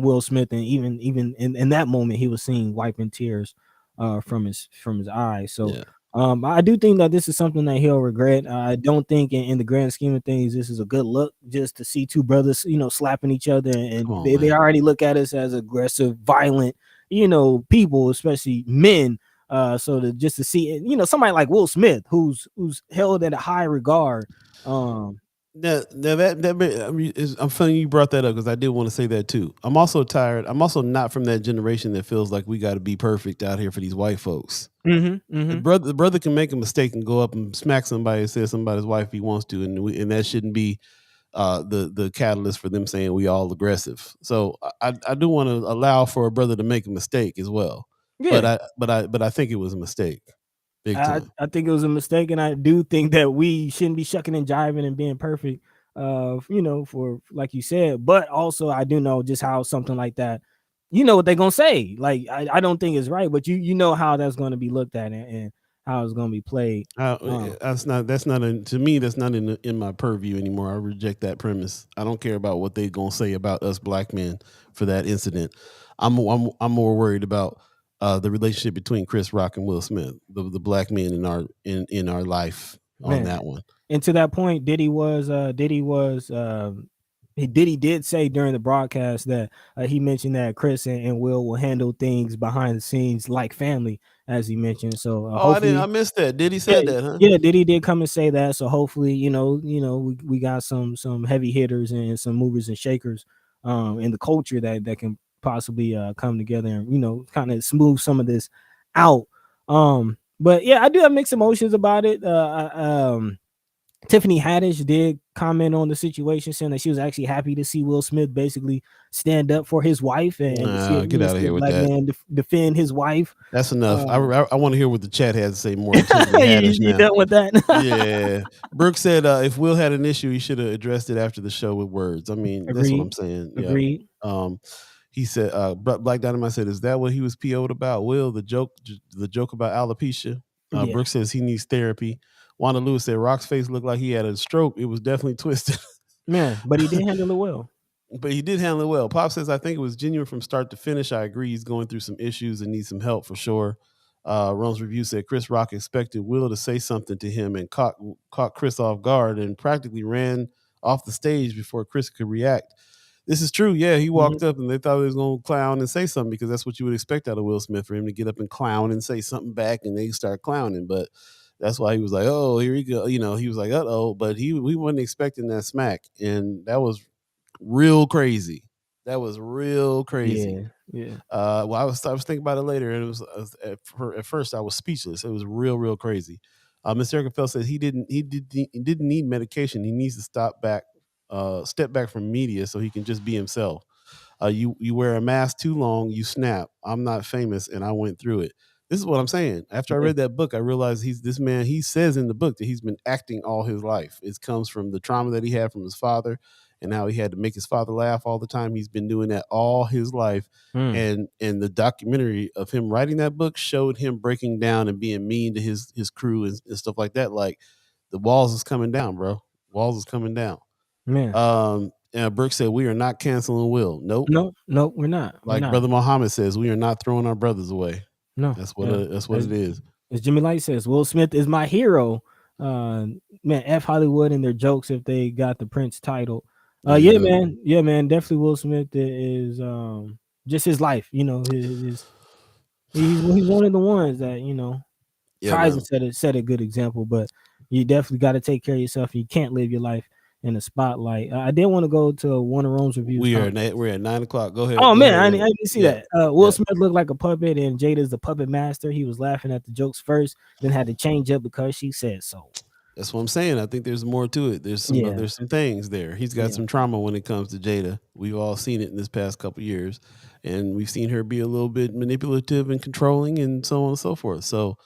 Will Smith, and even in that moment he was seen wiping tears from his eyes. So I do think that this is something that he'll regret. I don't think in the grand scheme of things this is a good look, just to see two brothers slapping each other, and they already look at us as aggressive, violent people, especially men. So just to see somebody like Will Smith who's held in a high regard. I'm funny you brought that up because I did want to say that too. I'm also tired. I'm also not from that generation that feels like we got to be perfect out here for these white folks. The brother can make a mistake and go up and smack somebody and say somebody's wife he wants to, and that shouldn't be the catalyst for them saying we all aggressive. So I do want to allow for a brother to make a mistake as well. Yeah. But I think it was a mistake. I think it was a mistake, and I do think that we shouldn't be shucking and jiving and being perfect, for like you said. But also, I do know just how something like that, what they're gonna say. Like, I don't think it's right, but you know how that's going to be looked at and how it's going to be played. That's not to me. That's not in my purview anymore. I reject that premise. I don't care about what they're gonna say about us black men for that incident. I'm more worried about the relationship between Chris Rock and Will Smith, the black men in our life on that one. And to that point, Diddy did say during the broadcast that he mentioned that Chris and Will handle things behind the scenes like family, as he mentioned. So I missed that. Diddy said that, huh? Yeah, Diddy did come and say that. So hopefully, we got some heavy hitters and some movers and shakers in the culture that can possibly come together and kind of smooth some of this out. But yeah, I do have mixed emotions about it. Tiffany Haddish did comment on the situation, saying that she was actually happy to see Will Smith basically stand up for his wife and get out of here with that. Man defend his wife. That's enough. I want to hear what the chat has to say more. You done with that? Yeah. Brooke said if Will had an issue, he should have addressed it after the show with words. I mean, that's what I'm saying. Agreed. Yeah. He said, Black Dynamite said, is that what he was PO'd about? Will, the joke about alopecia? Brooke says he needs therapy. Wanda Lewis said Rock's face looked like he had a stroke. It was definitely twisted. Man, but he did handle it well. Pop says, I think it was genuine from start to finish. I agree. He's going through some issues and needs some help for sure. Rome's review said Chris Rock expected Will to say something to him and caught Chris off guard and practically ran off the stage before Chris could react. This is true. Yeah, he walked up and they thought he was going to clown and say something because that's what you would expect out of Will Smith, for him to get up and clown and say something back, and they start clowning. But that's why he was like, "Oh, here we go." He was like, "Uh-oh," but we wasn't expecting that smack, and that was real crazy. That was real crazy. Yeah. Well, I was thinking about it later, and it was at first I was speechless. It was real crazy. Mr. Erica Fell says he didn't need medication. He needs to step back from media so he can just be himself. You wear a mask too long, you snap. I'm not famous, and I went through it. This is what I'm saying. After I read that book, I realized this man. He says in the book that he's been acting all his life. It comes from the trauma that he had from his father, and how he had to make his father laugh all the time. He's been doing that all his life. And the documentary of him writing that book showed him breaking down and being mean to his crew and stuff like that. Like, the walls is coming down, bro. Walls is coming down. Man. And Brooke said, we are not canceling Will. Nope, we're not. Like Brother Muhammad says, we are not throwing our brothers away. No, that's what it is. As Jimmy Light says, Will Smith is my hero. Man, F Hollywood and their jokes if they got the Prince title. Yeah, man. Definitely Will Smith is just his life. You know, he's one of the ones that tries to set a good example. But you definitely got to take care of yourself. You can't live your life in the spotlight. I did want to go to one of Rome's reviews. We're at 9 o'clock. Go ahead. Oh man, I didn't see that. Will Smith looked like a puppet, and Jada's the puppet master. He was laughing at the jokes first, then had to change up because she said so. That's what I'm saying. I think there's more to it. There's some things there. He's got some trauma when it comes to Jada. We've all seen it in this past couple of years, and we've seen her be a little bit manipulative and controlling, and so on and so forth. So,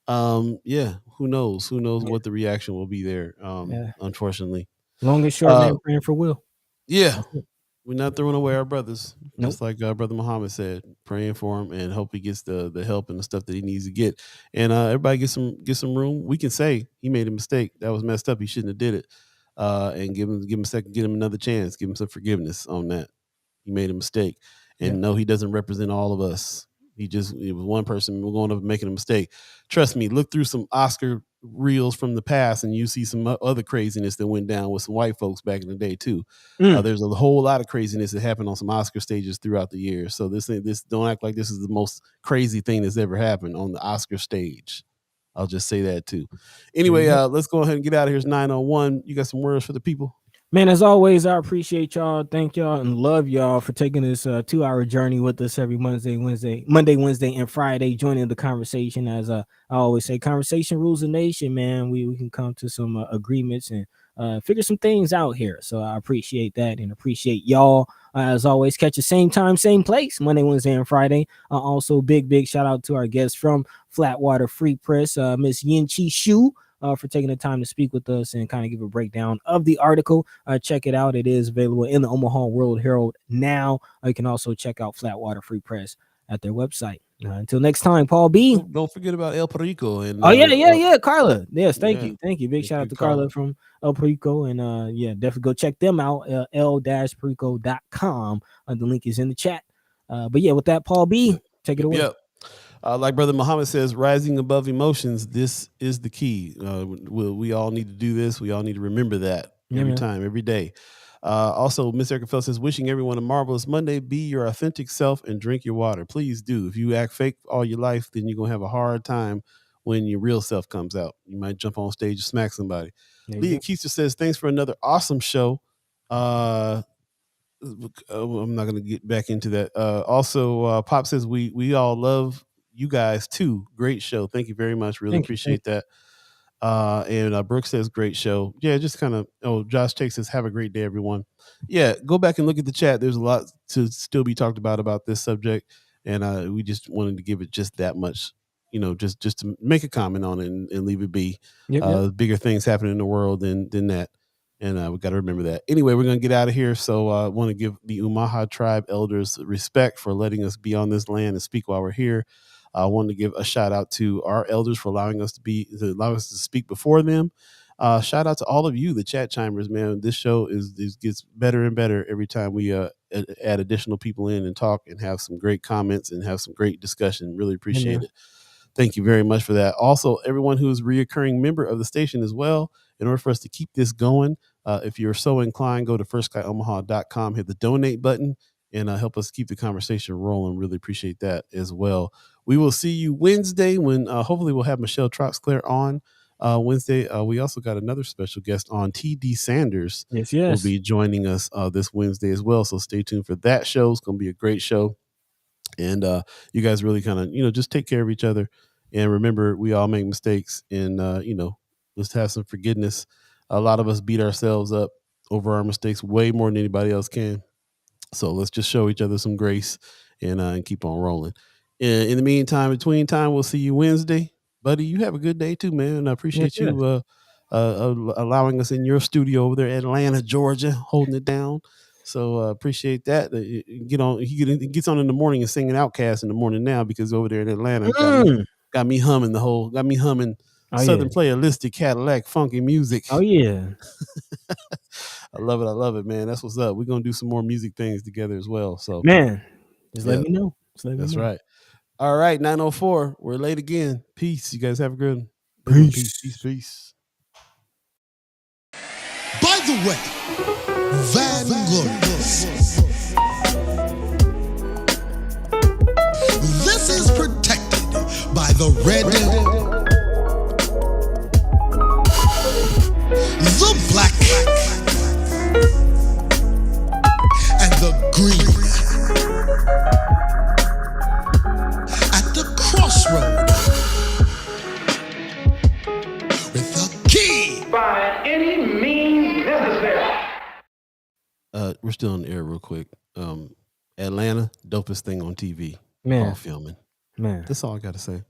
who knows? Who knows what the reaction will be there? Unfortunately. Long and short, man, praying for Will. Yeah, we're not throwing away our brothers. Nope. Just like Brother Muhammad said, praying for him and hope he gets the help and the stuff that he needs to get. And everybody get some room. We can say he made a mistake. That was messed up. He shouldn't have did it. And give him a second, give him another chance. Give him some forgiveness on that. He made a mistake, and no, he doesn't represent all of us. It was one person going up making a mistake. Trust me, look through some Oscar reels from the past and you see some other craziness that went down with some white folks back in the day too. There's a whole lot of craziness that happened on some Oscar stages throughout the years. So this don't act like this is the most crazy thing that's ever happened on the Oscar stage. I'll just say that too. Anyway, let's go ahead and get out of here. It's 9:01. You got some words for the people? Man, as always, I appreciate y'all. Thank y'all and love y'all for taking this 2-hour journey with us every Monday, Wednesday, and Friday, joining the conversation. As I always say, conversation rules the nation, man. We can come to some agreements and figure some things out here. So I appreciate that and appreciate y'all. As always, catch the same time, same place, Monday, Wednesday, and Friday. Also, big shout out to our guests from Flatwater Free Press, Miss Yin Chi Shu. For taking the time to speak with us and kind of give a breakdown of the article. Check it out. It is available in the Omaha World Herald now. You can also check out Flatwater Free Press at their website. Until next time, Paul B. Don't forget about El Perico. And Carla. Yes, thank you. Big shout out to Carla from El Perico. And definitely go check them out, l-perico.com. The link is in the chat. But with that, Paul B, take it away. Yep. Like Brother Muhammad says, rising above emotions, this is the key. We all need to do this. We all need to remember that every time, every day. Also, Miss Erica Fell says, wishing everyone a marvelous Monday. Be your authentic self and drink your water. Please do. If you act fake all your life, then you're going to have a hard time when your real self comes out. You might jump on stage and smack somebody. Leah Keister says, thanks for another awesome show. I'm not going to get back into that. Also, Pop says, we all love you guys too. Great show. Thank you very much. Really appreciate that. And Brooke says, great show. Yeah, just kind of, Josh Tate says, have a great day, everyone. Yeah, go back and look at the chat. There's a lot to still be talked about this subject. And we just wanted to give it just that much, just to make a comment on it and leave it be. Bigger things happen in the world than that. And we got to remember that. Anyway, we're going to get out of here. So I want to give the Omaha tribe elders respect for letting us be on this land and speak while we're here. I wanted to give a shout out to our elders for allowing us to speak before them. Shout out to all of you, the chat chimers, man. This show gets better and better every time we add additional people in and talk and have some great comments and have some great discussion. Really appreciate it. Thank you very much for that. Also, everyone who is a reoccurring member of the station as well. In order for us to keep this going, If you're so inclined, go to firstskyOmaha.com, hit the donate button, and help us keep the conversation rolling. Really appreciate that as well. We will see you Wednesday when hopefully we'll have Michelle Troxclair on Wednesday. We also got another special guest on, T.D. Sanders. Yes. Will be joining us this Wednesday as well. So stay tuned for that show. It's going to be a great show. And you guys really kind of, just take care of each other. And remember, we all make mistakes. And, let's have some forgiveness. A lot of us beat ourselves up over our mistakes way more than anybody else can. So let's just show each other some grace and keep on rolling. In the meantime, between time, we'll see you Wednesday. Buddy, you have a good day too, man. I appreciate you allowing us in your studio over there, Atlanta, Georgia, holding it down. So appreciate that. He gets on in the morning and singing Outkast in the morning now because over there in Atlanta got me humming Southern Playalistic Cadillac funky music. Oh yeah. I love it, man. That's what's up. We're gonna do some more music things together as well. So man, let me know. That's right. All right, 9:04. We're late again. Peace. You guys have a good one. Peace. By the way, Vanguard. This is protected by the red, the black, and the green. At the crossroad, with the key. By any means necessary. We're still on the air real quick. Atlanta, dopest thing on TV. Man. All filming. Man. That's all I got to say.